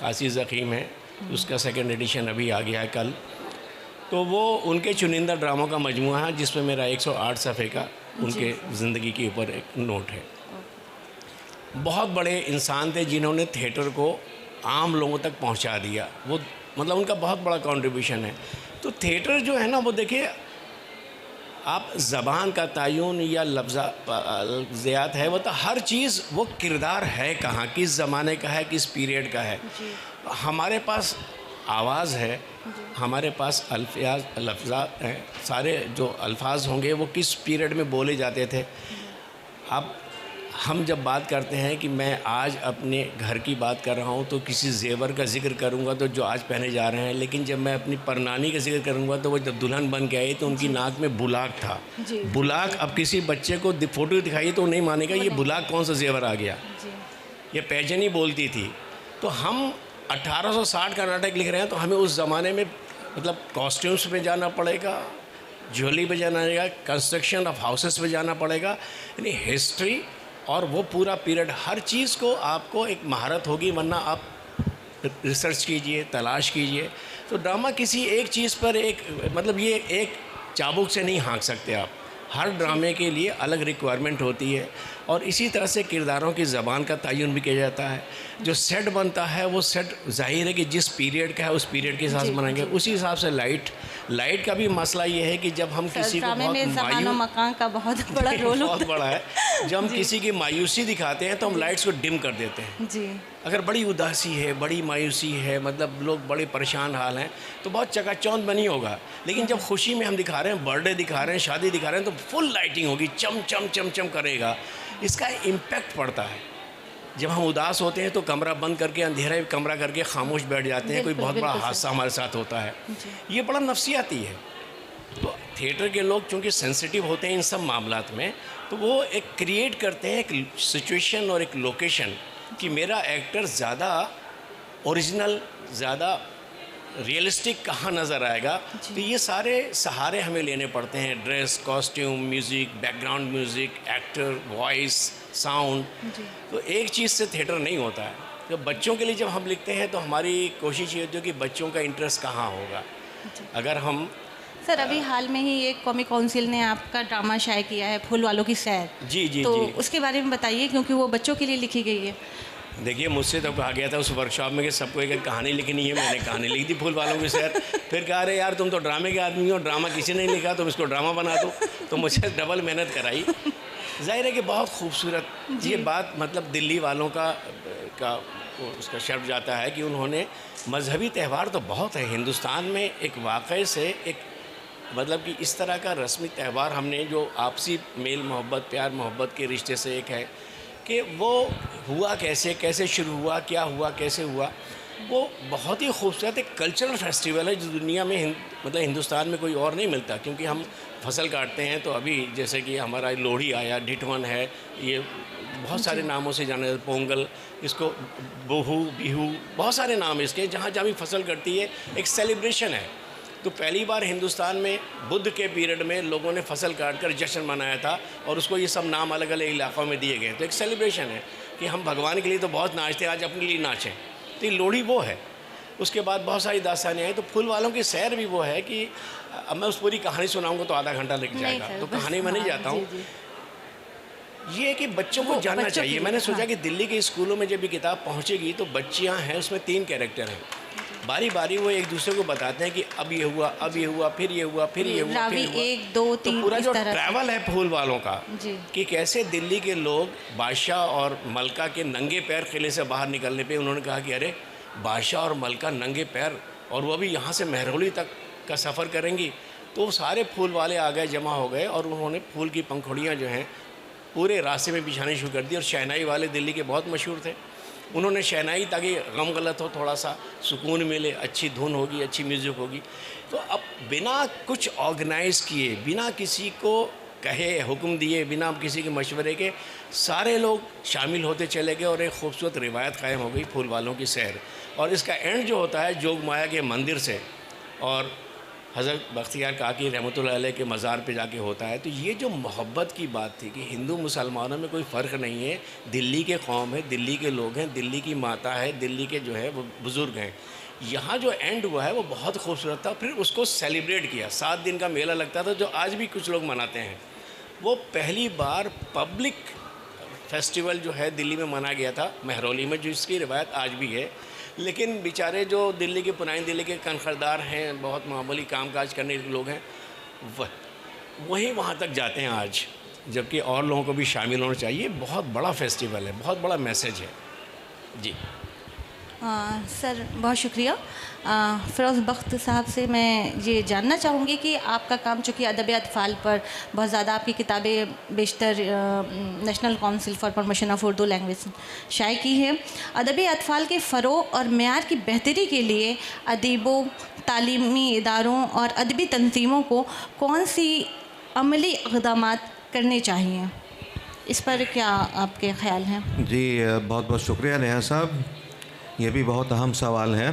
काशी ज़ख़ीम है, उसका 2nd एडिशन अभी आ गया है कल। तो वो उनके चुनिंदा ड्रामों का मजमूआ है जिसमें मेरा 108 सफ़े का उनके ज़िंदगी के ऊपर एक नोट है। बहुत बड़े इंसान थे जिन्होंने थिएटर को आम लोगों तक पहुंचा दिया। वो मतलब उनका बहुत बड़ा कंट्रीब्यूशन है। तो थिएटर जो है ना, वो देखिए आप ज़बान का तयन या लफ्ज़ियात है, वो तो हर चीज़ वो किरदार है कहाँ, किस ज़माने का है, किस पीरियड का है। हमारे पास आवाज़ है, हमारे पास लफ्ज़ात हैं, सारे जो अल्फाज होंगे वो किस पीरियड में बोले जाते थे। अब हम जब बात करते हैं कि मैं आज अपने घर की बात कर रहा हूँ तो किसी जेवर का जिक्र करूँगा तो जो आज पहने जा रहे हैं, लेकिन जब मैं अपनी परनानी का जिक्र करूँगा तो वो जब दुल्हन बन के आई तो उनकी नाक में बुलाक था। बुलाक, अब किसी बच्चे को फ़ोटो दिखाइए तो नहीं मानेगा ये बुलाक कौन सा जेवर आ गया। ये पैजनी बोलती थी। तो हम 1860 का नाटक लिख रहे हैं तो हमें उस ज़माने में मतलब कॉस्ट्यूम्स में जाना पड़ेगा, ज्वेलरी पे जाना पड़ेगा, कंस्ट्रक्शन ऑफ हाउसेस पे जाना पड़ेगा, यानी हिस्ट्री और वो पूरा पीरियड, हर चीज़ को आपको एक महारत होगी, वरना आप रिसर्च कीजिए, तलाश कीजिए। तो ड्रामा किसी एक चीज़ पर एक मतलब ये एक चाबुक से नहीं हाँक सकते आप। हर ड्रामे के लिए अलग रिक्वायरमेंट होती है और इसी तरह से किरदारों की ज़बान का तयन भी किया जाता है। जो सेट बनता है वो सेट ज़ाहिर है कि जिस पीरियड का है उस पीरियड के हिसाब से बनाएंगे। उसी हिसाब से लाइट का भी मसला ये है कि जब हम किसी को बहुत मकान का बहुत बड़ा रोल बहुत बड़ा है। जब हम किसी की मायूसी दिखाते हैं तो हम लाइट्स को डिम कर देते हैं जी। अगर बड़ी उदासी है, बड़ी मायूसी है, मतलब लोग बड़े परेशान हाल हैं तो बहुत चकाचौंध बनी होगा। लेकिन जब खुशी में हम दिखा रहे हैं, बर्थडे दिखा रहे हैं, शादी दिखा रहे हैं तो फुल लाइटिंग होगी, चम चम चम चम करेगा। इसका इम्पैक्ट पड़ता है। जब हम उदास होते हैं तो कमरा बंद करके, अंधेरा कमरा करके खामोश बैठ जाते हैं, कोई बहुत बड़ा हादसा हमारे साथ होता है। ये बड़ा नफसियाती है। तो थिएटर के लोग चूँकि सेंसिटिव होते हैं इन सब मामलात में, तो वो एक क्रिएट करते हैं एक सिचुएशन और एक लोकेशन कि मेरा एक्टर ज़्यादा ओरिजिनल, ज़्यादा रियलिस्टिक कहाँ नज़र आएगा। तो ये सारे सहारे हमें लेने पड़ते हैं, dress, costume, music, background music, actor, voice, sound. तो एक चीज़ से थिएटर नहीं होता है। तो बच्चों के लिए जब हम लिखते हैं तो हमारी कोशिश ये होती है कि बच्चों का इंटरेस्ट कहाँ होगा। अगर हम सर अभी हाल में ही एक कॉमिक काउंसिल ने आपका ड्रामा शाये किया है, फूल वालों की सैर। जी। तो उसके बारे में बताइए, क्योंकि वो बच्चों के लिए लिखी गई है। देखिए, मुझसे तो कहा गया था उस वर्कशॉप में कि सबको एक कहानी लिखनी है। मैंने कहानी लिख दी फूल वालों की सैर। फिर कहा अरे यार तुम तो ड्रामे के आदमी हो, ड्रामा किसी ने नहीं लिखा, तुम इसको ड्रामा बना दो। तो मुझे डबल मेहनत कराई। जाहिर है कि बहुत खूबसूरत ये बात, मतलब दिल्ली वालों का उसका शर्फ जाता है कि उन्होंने मजहबी त्यौहार तो बहुत है हिंदुस्तान में, एक वाक़े से एक मतलब कि इस तरह का रस्मी त्यौहार हमने जो आपसी मेल मोहब्बत, प्यार मोहब्बत के रिश्ते से एक है कि वो हुआ कैसे शुरू हुआ, क्या हुआ, कैसे हुआ, वो बहुत ही खूबसूरत एक कल्चरल फेस्टिवल है जो दुनिया में मतलब हिंदुस्तान में कोई और नहीं मिलता। क्योंकि हम फसल काटते हैं तो अभी जैसे कि हमारा लोहड़ी आया, डिटवन है, ये बहुत सारे नामों से जाना जाता है, पोंगल, इसको बोहू, बिहू, बहुत सारे नाम इसके। जहाँ जहाँ भी फसल कटती है एक सेलिब्रेशन है। तो पहली बार हिंदुस्तान में बुद्ध के पीरियड में लोगों ने फसल काट कर जश्न मनाया था और उसको ये सब नाम अलग अलग इलाक़ों में दिए गए। तो एक सेलिब्रेशन है कि हम भगवान के लिए तो बहुत नाचते हैं, आज अपने लिए नाचें। तो ये लोहड़ी वो है। उसके बाद बहुत सारी दास्तानें आई। तो फूल वालों की सैर भी वो है कि अब मैं उस पूरी कहानी सुनाऊंगा तो आधा घंटा लग जाएगा, तो कहानी में नहीं जाता हूँ। ये है कि बच्चों को जानना चाहिए। मैंने सोचा कि दिल्ली के स्कूलों में जब ये किताब पहुँचेगी तो बच्चियाँ हैं, उसमें 3 कैरेक्टर हैं, बारी बारी वो एक दूसरे को बताते हैं कि अब ये हुआ, अब ये हुआ, फिर ये हुआ, फिर ये हुआ, फिर 1, 2, 3। तो पूरा जो ट्रैवल है फूल वालों का कि कैसे दिल्ली के लोग बादशाह और मलका के नंगे पैर किले से बाहर निकलने पे उन्होंने कहा कि अरे बादशाह और मलका नंगे पैर, और वो भी यहाँ से महरौली तक का सफ़र करेंगी। तो सारे फूल वाले आ गए, जमा हो गए और उन्होंने फूल की पंखुड़ियाँ जो हैं पूरे रास्ते में बिछानी शुरू कर दी। और शहनाई वाले दिल्ली के बहुत मशहूर थे, उन्होंने शहनाई ताकि गम गलत हो, थोड़ा सा सुकून मिले, अच्छी धुन होगी, अच्छी म्यूज़िक होगी। तो अब बिना कुछ ऑर्गेनाइज़ किए, बिना किसी को कहे, हुक्म दिए, बिना किसी के मशवरे के सारे लोग शामिल होते चले गए और एक खूबसूरत रिवायत कायम हो गई फूल वालों की सैर। और इसका एंड जो होता है जोग माया के मंदिर से और हज़रत बख्तियार काकी रहमतुल्लाह अलैह के मज़ार पे जाके होता है। तो ये जो मोहब्बत की बात थी कि हिंदू मुसलमानों में कोई फ़र्क नहीं है, दिल्ली के कौम है, दिल्ली के लोग हैं, दिल्ली की माता है, दिल्ली के जो है वो बुज़ुर्ग हैं। यहाँ जो एंड हुआ है वो बहुत खूबसूरत था। फिर उसको सेलिब्रेट किया, 7 दिन का मेला लगता था जो आज भी कुछ लोग मनाते हैं। वो पहली बार पब्लिक फेस्टिवल जो है दिल्ली में मना गया था महरौली में, जो इसकी रिवायत आज भी है। लेकिन बेचारे जो दिल्ली के पुरानी दिल्ली के कनखरदार हैं, बहुत मामूली कामकाज करने के लोग हैं, वहीं वहाँ तक जाते हैं आज, जबकि और लोगों को भी शामिल होना चाहिए। बहुत बड़ा फेस्टिवल है, बहुत बड़ा मैसेज है जी। सर बहुत शुक्रिया। फ़िरोज़ बख्त साहब से मैं ये जानना चाहूँगी कि आपका काम चूँकि अदब अतफ़ाल पर बहुत ज़्यादा, आपकी किताबें बेशतर national council for promotion of Urdu language शाये की है। अदब अतफ़ाल के फ़रोग़ और मेयार की बेहतरी के लिए अदीबों, तालीमी इदारों और अदबी तंज़ीमों को कौन सी अमली इक़दामात करने चाहिए, इस पर क्या आपके ख़्याल हैं? जी बहुत बहुत शुक्रिया नेहा साहब, ये भी बहुत अहम सवाल है।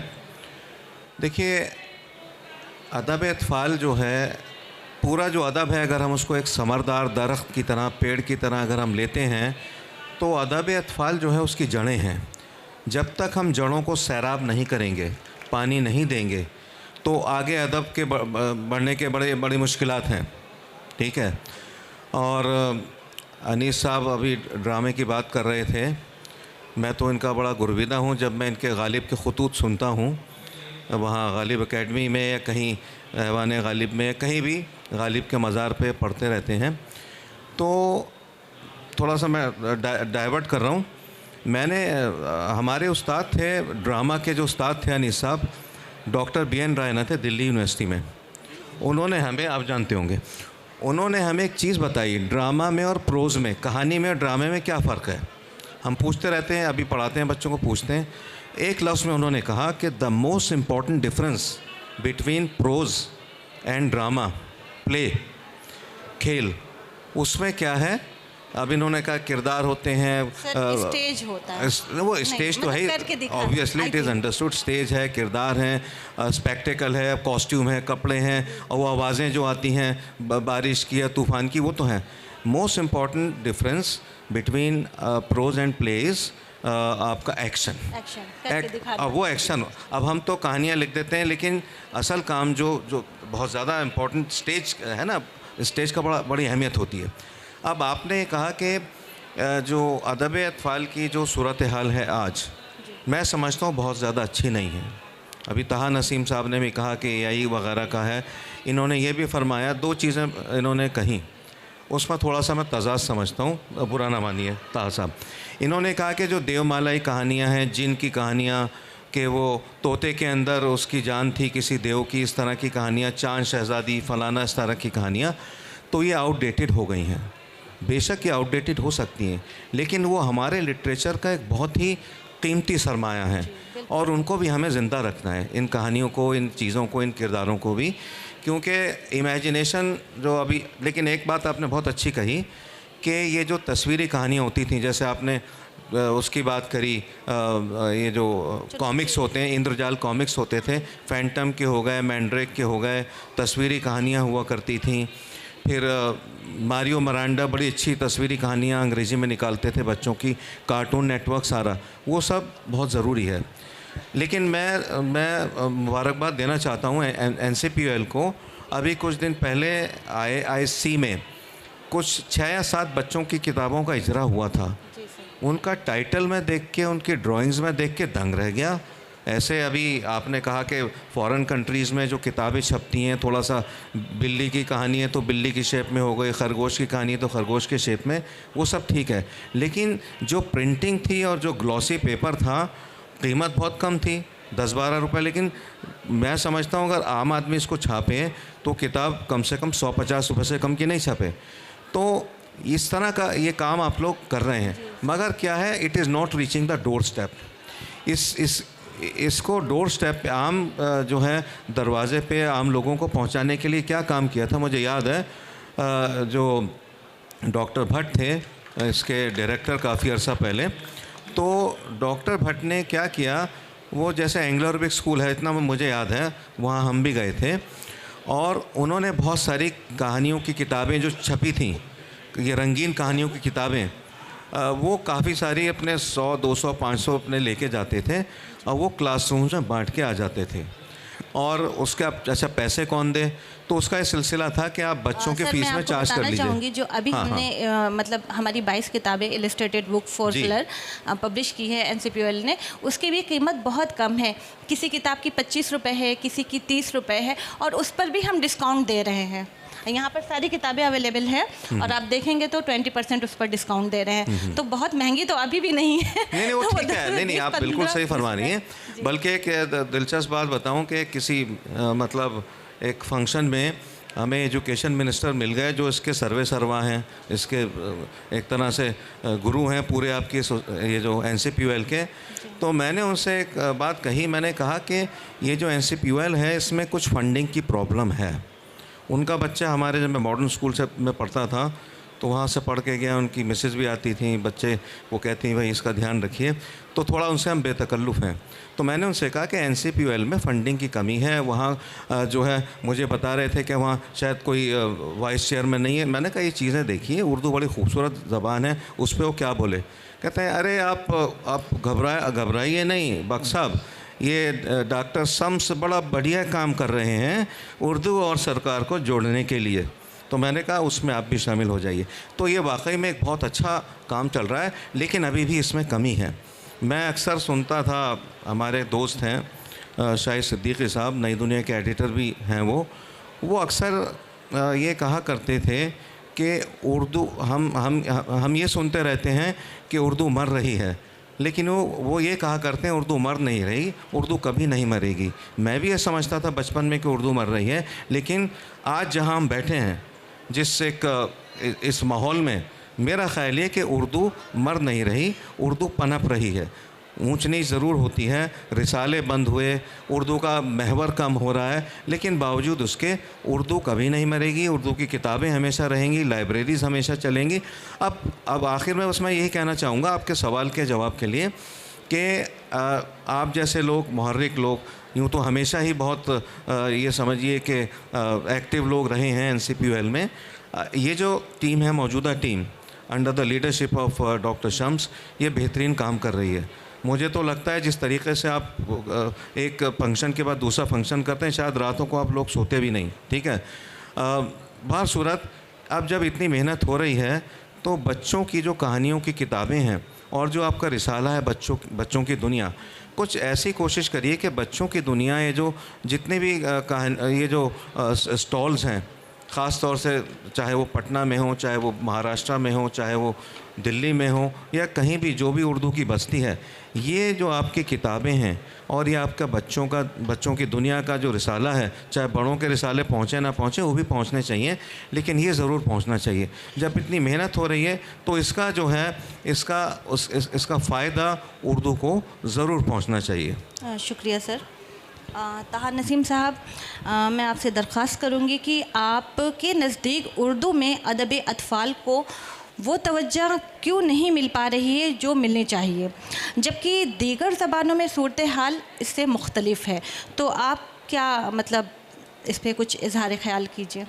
देखिए, अदब अतफ़ाल जो है, पूरा जो अदब है, अगर हम उसको एक समरदार दरख्त की तरह, पेड़ की तरह अगर हम लेते हैं, तो अदब अतफ़ाल जो है उसकी जड़ें हैं। जब तक हम जड़ों को सैराब नहीं करेंगे, पानी नहीं देंगे, तो आगे अदब के बढ़ने के बड़ी मुश्किलात हैं। ठीक है। और अनीस साहब अभी ड्रामे की बात कर रहे थे, मैं तो इनका बड़ा गुरविदा हूँ। जब मैं इनके गालिब के ख़ुतूत सुनता हूँ, वहाँ गालिब एकेडमी में या कहीं ऐवान गालिब में, कहीं भी गालिब के मज़ार पे पढ़ते रहते हैं। तो थोड़ा सा मैं डाइवर्ट कर रहा हूँ। मैंने हमारे उस्ताद थे, ड्रामा के जो उस्ताद थे अनीस साहब, डॉक्टर BN रायना थे दिल्ली यूनिवर्सिटी में। उन्होंने हमें, आप जानते होंगे, उन्होंने हमें एक चीज़ बताई, ड्रामा में और प्रोज़ में, कहानी में और ड्रामे में क्या फ़र्क है। हम पूछते रहते हैं, अभी पढ़ाते हैं बच्चों को, पूछते हैं। एक लफ्ज़ में उन्होंने कहा कि the most important difference between pros and drama, play, खेल, उसमें क्या है। अब इन्होंने कहा किरदार होते हैं, स्टेज होता है, वो स्टेज तो है, obviously it is understood, stage है, किरदार हैं, स्पेक्टिकल है, कॉस्ट्यूम है, कपड़े हैं, और वो आवाज़ें जो आती हैं बारिश की या तूफ़ान की, वो तो हैं। Most important difference between prose and plays आपका एक्शन। अब वो एक्शन, अब हम तो कहानियाँ लिख देते हैं, लेकिन असल काम जो बहुत ज़्यादा इम्पोर्टेंट स्टेज है ना, स्टेज का बड़ी अहमियत होती है। अब आपने कहा कि जो अदब अतफ़ाल की जो सूरत हाल है आज, मैं समझता हूँ बहुत ज़्यादा अच्छी नहीं है। अभी ताहा नसीम साहब ने भी कहा कि AI वगैरह का है। इन्होंने ये भी फरमाया, दो चीज़ें इन्होंने कहीं, उसमें थोड़ा सा मैं तज़ाद समझता हूँ, बुरा ना मानिए ताहा साहब। इन्होंने कहा कि जो देवमालाई कहानियाँ हैं, जिन की कहानियाँ, कि वो तोते के अंदर उसकी जान थी किसी देव की, इस तरह की कहानियाँ, चांद शहज़ादी फलाना, इस तरह की कहानियाँ, तो ये आउटडेटेड हो गई हैं। बेशक ये आउटडेटेड हो सकती हैं, लेकिन वो हमारे लिटरेचर का एक बहुत ही कीमती सरमाया है, और उनको भी हमें ज़िंदा रखना है, इन कहानियों को, इन चीज़ों को, इन किरदारों को भी, क्योंकि इमेजिनेशन जो अभी, लेकिन एक बात आपने बहुत अच्छी कही कि ये जो तस्वीरी कहानियाँ होती थी, जैसे आपने उसकी बात करी, ये जो कॉमिक्स होते हैं, इंद्रजाल कॉमिक्स होते थे, फैंटम के हो गए, मैंड्रेक के हो गए, तस्वीरी कहानियाँ हुआ करती थी। फिर मारियो मरांडा बड़ी अच्छी तस्वीरी कहानियाँ अंग्रेज़ी में निकालते थे बच्चों की, कार्टून नेटवर्क सारा, वो सब बहुत ज़रूरी है। लेकिन मैं मुबारकबाद देना चाहता हूँ NCPUL को। अभी कुछ दिन पहले IISc में कुछ 6 या 7 बच्चों की किताबों का इजरा हुआ था। उनका टाइटल में देख के, उनकी ड्राइंग्स में देख के दंग रह गया। ऐसे अभी आपने कहा कि फ़ॉरेन कंट्रीज़ में जो किताबें छपती हैं, थोड़ा सा बिल्ली की कहानी है तो बिल्ली की शेप में हो गई, खरगोश की कहानी है तो खरगोश के शेप में, वो सब ठीक है। लेकिन जो प्रिंटिंग थी और जो ग्लॉसी पेपर था, कीमत बहुत कम थी, 10-12 रुपये। लेकिन मैं समझता हूँ अगर आम आदमी इसको छापे तो किताब कम से कम 100-50 रुपये से कम की नहीं छापे। तो इस तरह का ये काम आप लोग कर रहे हैं, मगर क्या है, it is not reaching the door step. इसको डोर स्टेप पे, आम जो है दरवाज़े पे आम लोगों को पहुंचाने के लिए क्या काम किया था, मुझे याद है, जो डॉक्टर भट्ट थे, इसके डायरेक्टर काफ़ी अर्सा पहले, तो डॉक्टर भट्ट ने क्या किया, वो जैसे एंग्लो अरबिक स्कूल है, इतना मुझे याद है, वहाँ हम भी गए थे, और उन्होंने बहुत सारी कहानियों की किताबें जो छपी थी, ये रंगीन कहानियों की किताबें, वो काफ़ी सारी अपने 100, 200, 500 अपने लेके जाते थे, और वो क्लासरूम्स में बांट के आ जाते थे। और उसके आप अच्छा पैसे कौन दे, तो उसका ये सिलसिला था कि आप बच्चों के फीस में चार्ज कर लीजिए। चाहूँगी जो अभी हमने मतलब हमारी 22 किताबें illustrated book for filler publish की है NCPUL ने, उसकी भी कीमत बहुत कम है। किसी किताब की 25 रुपये है, किसी की 30 रुपये है, और उस पर भी हम डिस्काउंट दे रहे हैं। यहाँ पर सारी किताबें अवेलेबल है और आप देखेंगे तो 20% उस पर डिस्काउंट दे रहे हैं, तो बहुत महंगी तो अभी भी नहीं है। नहीं वो ठीक है, नहीं आप बिल्कुल सही फरमा रही हैं। बल्कि एक दिलचस्प बात बताऊं कि किसी मतलब एक फंक्शन में हमें एजुकेशन मिनिस्टर मिल गए जो इसके सर्वा हैं, इसके एक तरह से गुरु हैं पूरे आपके ये जो NCPUL के। तो मैंने उनसे एक बात कही, मैंने कहा कि ये जो NCPUL है इसमें कुछ फंडिंग की प्रॉब्लम है। उनका बच्चा हमारे, जब मैं मॉडर्न स्कूल से में पढ़ता था तो वहाँ से पढ़ के गया, उनकी मिसेज भी आती थी, बच्चे वो कहती हैं भाई इसका ध्यान रखिए, तो थोड़ा उनसे हम बेतकल्लुफ़ हैं। तो मैंने उनसे कहा कि NCPUL में फ़ंडिंग की कमी है, वहाँ जो है मुझे बता रहे थे कि वहाँ शायद कोई वाइस चेयरमैन नहीं है। मैंने कहा ये चीज़ें देखिए, उर्दू बड़ी खूबसूरत ज़बान है, उस पर वो क्या बोले। कहते हैं अरे आप घबराइए नहीं बख्श साहब, ये डॉक्टर शम्स बड़ा बढ़िया काम कर रहे हैं उर्दू और सरकार को जोड़ने के लिए। तो मैंने कहा उसमें आप भी शामिल हो जाइए। तो ये वाकई में एक बहुत अच्छा काम चल रहा है, लेकिन अभी भी इसमें कमी है। मैं अक्सर सुनता था, हमारे दोस्त हैं शाहिद सिद्दीकी साहब, नई दुनिया के एडिटर भी हैं, वो अक्सर ये कहा करते थे कि उर्दू हम ये सुनते रहते हैं कि उर्दू मर रही है, लेकिन वो ये कहा करते हैं उर्दू मर नहीं रही, उर्दू कभी नहीं मरेगी। मैं भी ये समझता था बचपन में कि उर्दू मर रही है, लेकिन आज जहाँ हम बैठे हैं जिस एक इस माहौल में, मेरा ख़्याल है कि उर्दू मर नहीं रही, उर्दू पनप रही है। ऊंच नीच ज़रूर होती है, रिसाले बंद हुए, उर्दू का महवर कम हो रहा है, लेकिन बावजूद उसके उर्दू कभी नहीं मरेगी, उर्दू की किताबें हमेशा रहेंगी, लाइब्रेरीज़ हमेशा चलेंगी। अब आखिर में बस मैं यही कहना चाहूँगा आपके सवाल के जवाब के लिए कि आप जैसे लोग, मुहर्रिक लोग, यूँ तो हमेशा ही बहुत ये समझिए कि एक्टिव लोग रहे हैं NCPUL में। ये जो टीम है, मौजूदा team under the leadership of doctor Shams, ये बेहतरीन काम कर रही है। मुझे तो लगता है जिस तरीके से आप एक फंक्शन के बाद दूसरा फंक्शन करते हैं, शायद रातों को आप लोग सोते भी नहीं, ठीक है। बहर सूरत, अब जब इतनी मेहनत हो रही है तो बच्चों की जो कहानियों की किताबें हैं और जो आपका रिसाला है बच्चों की दुनिया, कुछ ऐसी कोशिश करिए कि बच्चों की दुनिया, ये जो जितने भी ये जो स्टॉल्स हैं, ख़ास तौर से चाहे वो पटना में हो, चाहे वो महाराष्ट्र में हो, चाहे वो दिल्ली में हो, या कहीं भी जो भी उर्दू की बस्ती है, ये जो आपकी किताबें हैं और ये आपका बच्चों की दुनिया का जो रिसाला है, चाहे बड़ों के रिसाले पहुँचे ना पहुँचे, वो भी पहुँचने चाहिए, लेकिन ये ज़रूर पहुँचना चाहिए। जब इतनी मेहनत हो रही है तो इसका जो है इसका फ़ायदा उर्दू को ज़रूर पहुँचना चाहिए। शुक्रिया सर। ताहा नसीम साहब, मैं आपसे दरख्वास्त करूँगी कि आपके नज़दीक उर्दू में अदब अतफ़ाल को वो तवज्जो क्यों नहीं मिल पा रही है जो मिलनी चाहिए, जबकि दीगर ज़बानों में सूरत हाल इससे मुख्तलिफ है। तो आप क्या मतलब इस पर कुछ इजहार ख्याल कीजिए।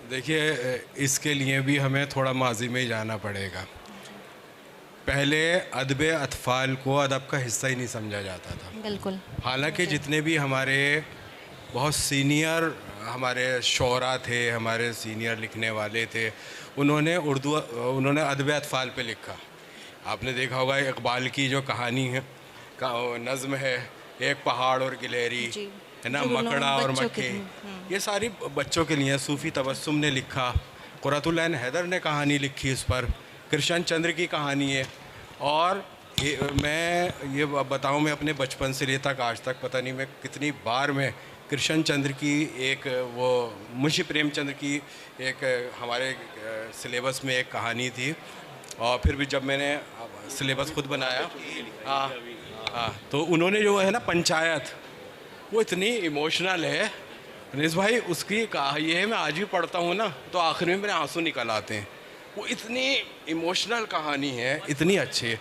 देखिए, इसके लिए भी हमें थोड़ा माजी में ही जाना पड़ेगा। पहले अदब अतफ़ाल को अदब का हिस्सा ही नहीं समझा जाता था। बिल्कुल। हालांकि जितने भी हमारे बहुत सीनियर हमारे शोरा थे, हमारे सीनियर लिखने वाले थे, उन्होंने अदब अतफ़ाल पे लिखा। आपने देखा होगा इकबाल की जो कहानी है, नज़्म है, एक पहाड़ और गिलहरी, है ना, मकड़ा और मक्के, ये सारी बच्चों के लिए। सूफ़ी तबस्सुम ने लिखा, क़ुर्रतुल ऐन हैदर ने कहानी लिखी इस पर, कृष्ण चंद्र की कहानी है। और मैं ये बताऊं, मैं अपने बचपन से ले तक आज तक पता नहीं मैं कितनी बार मैं कृष्ण चंद्र की एक, वो मुंशी प्रेमचंद्र की एक हमारे सिलेबस में एक कहानी थी, और फिर भी जब मैंने सिलेबस खुद बनाया तो उन्होंने जो है ना पंचायत, वो इतनी इमोशनल है रनीस भाई, उसकी ये है, मैं आज भी पढ़ता हूँ ना तो आखिर में मेरे आंसू निकल आते हैं। वो इतनी इमोशनल कहानी है, इतनी अच्छी है।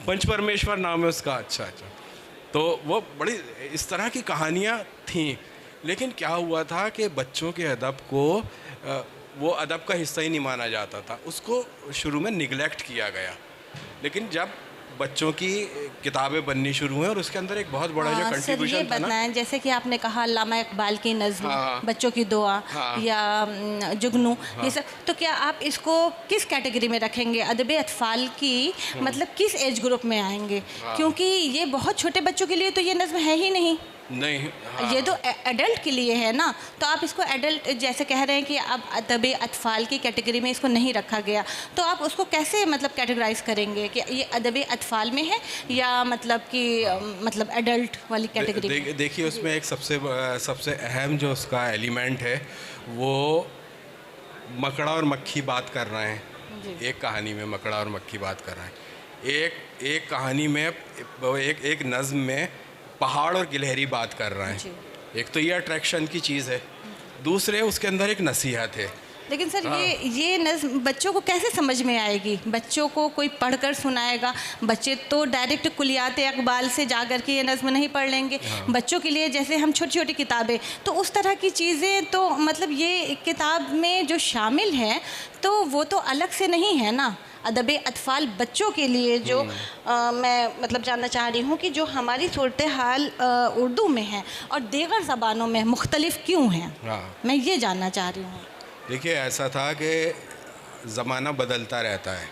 पंच परमेश्वर नाम है उसका। अच्छा। तो वो बड़ी इस तरह की कहानियाँ थीं, लेकिन क्या हुआ था कि बच्चों के अदब को वो अदब का हिस्सा ही नहीं माना जाता था, उसको शुरू में निगलेक्ट किया गया। लेकिन जब बच्चों की किताबें बननी शुरू हुई और उसके अंदर एक बहुत बड़ा जो कंट्रीब्यूशन था ना, जैसे कि आपने कहा अल्लामा इकबाल की नज़्म, बच्चों की दुआ, या जुगनू, ये सब, तो क्या आप इसको किस कैटेगरी में रखेंगे? अदब अतफ़ाल की मतलब किस एज ग्रुप में आएंगे? क्योंकि ये बहुत छोटे बच्चों के लिए तो ये नज़्म है ही नहीं। नहीं, हाँ। ये तो एडल्ट के लिए है ना, तो आप इसको एडल्ट जैसे कह रहे हैं कि अब अदब अतफ़ाल की कैटेगरी में इसको नहीं रखा गया, तो आप उसको कैसे मतलब कैटेगराइज करेंगे कि ये अदब अतफ़ाल में है या मतलब कि मतलब एडल्ट वाली कैटेगरी में? देखिए, उसमें एक सबसे अहम जो उसका एलिमेंट है वो मकड़ा और मक्खी बात कर रहे हैं। एक कहानी में मकड़ा और मक्खी बात कर रहे हैं, एक कहानी में एक नज़्म में पहाड़ और गिलहरी बात कर रहे हैं। एक तो ये अट्रैक्शन की चीज़ है, दूसरे उसके अंदर एक नसीहत है। लेकिन सर ये नज़्म बच्चों को कैसे समझ में आएगी? बच्चों को कोई पढ़कर सुनाएगा? बच्चे तो डायरेक्ट कुलियात इकबाल से जा कर के ये नज़्म नहीं पढ़ लेंगे। बच्चों के लिए जैसे हम छोटी छोटी किताबें, तो उस तरह की चीज़ें तो मतलब ये किताब में जो शामिल है तो वो तो अलग से नहीं है ना। अदब अतफ़ाल बच्चों के लिए जो मैं मतलब जानना चाह रही हूँ कि जो हमारी सूरत हाल उर्दू में है और दीगर ज़बानों में मुख्तलिफ क्यों हैं, मैं ये जानना चाह रही हूँ। देखिए, ऐसा था कि ज़माना बदलता रहता है।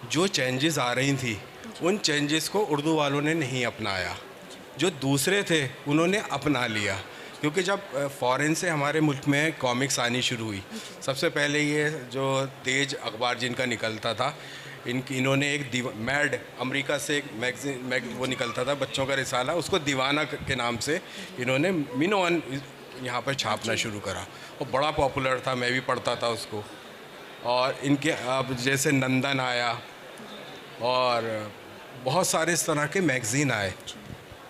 जो चेंजेस आ रही थी उन चेंजेस को उर्दू वालों ने नहीं अपनाया, जो दूसरे थे उन्होंने अपना लिया। क्योंकि जब फ़ॉरेन से हमारे मुल्क में कॉमिक्स आनी शुरू हुई, सबसे पहले ये जो तेज अखबार जिनका निकलता था, इन्होंने एक मैड अमेरिका से एक मैगज़ीन वो निकलता था बच्चों का रिसाला, उसको दीवाना के नाम से इन्होंने मिनोअन यहाँ पर छापना शुरू करा और बड़ा पॉपुलर था, मैं भी पढ़ता था उसको। और इनके अब जैसे नंदन आया और बहुत सारे इस तरह के मैगज़ीन आए।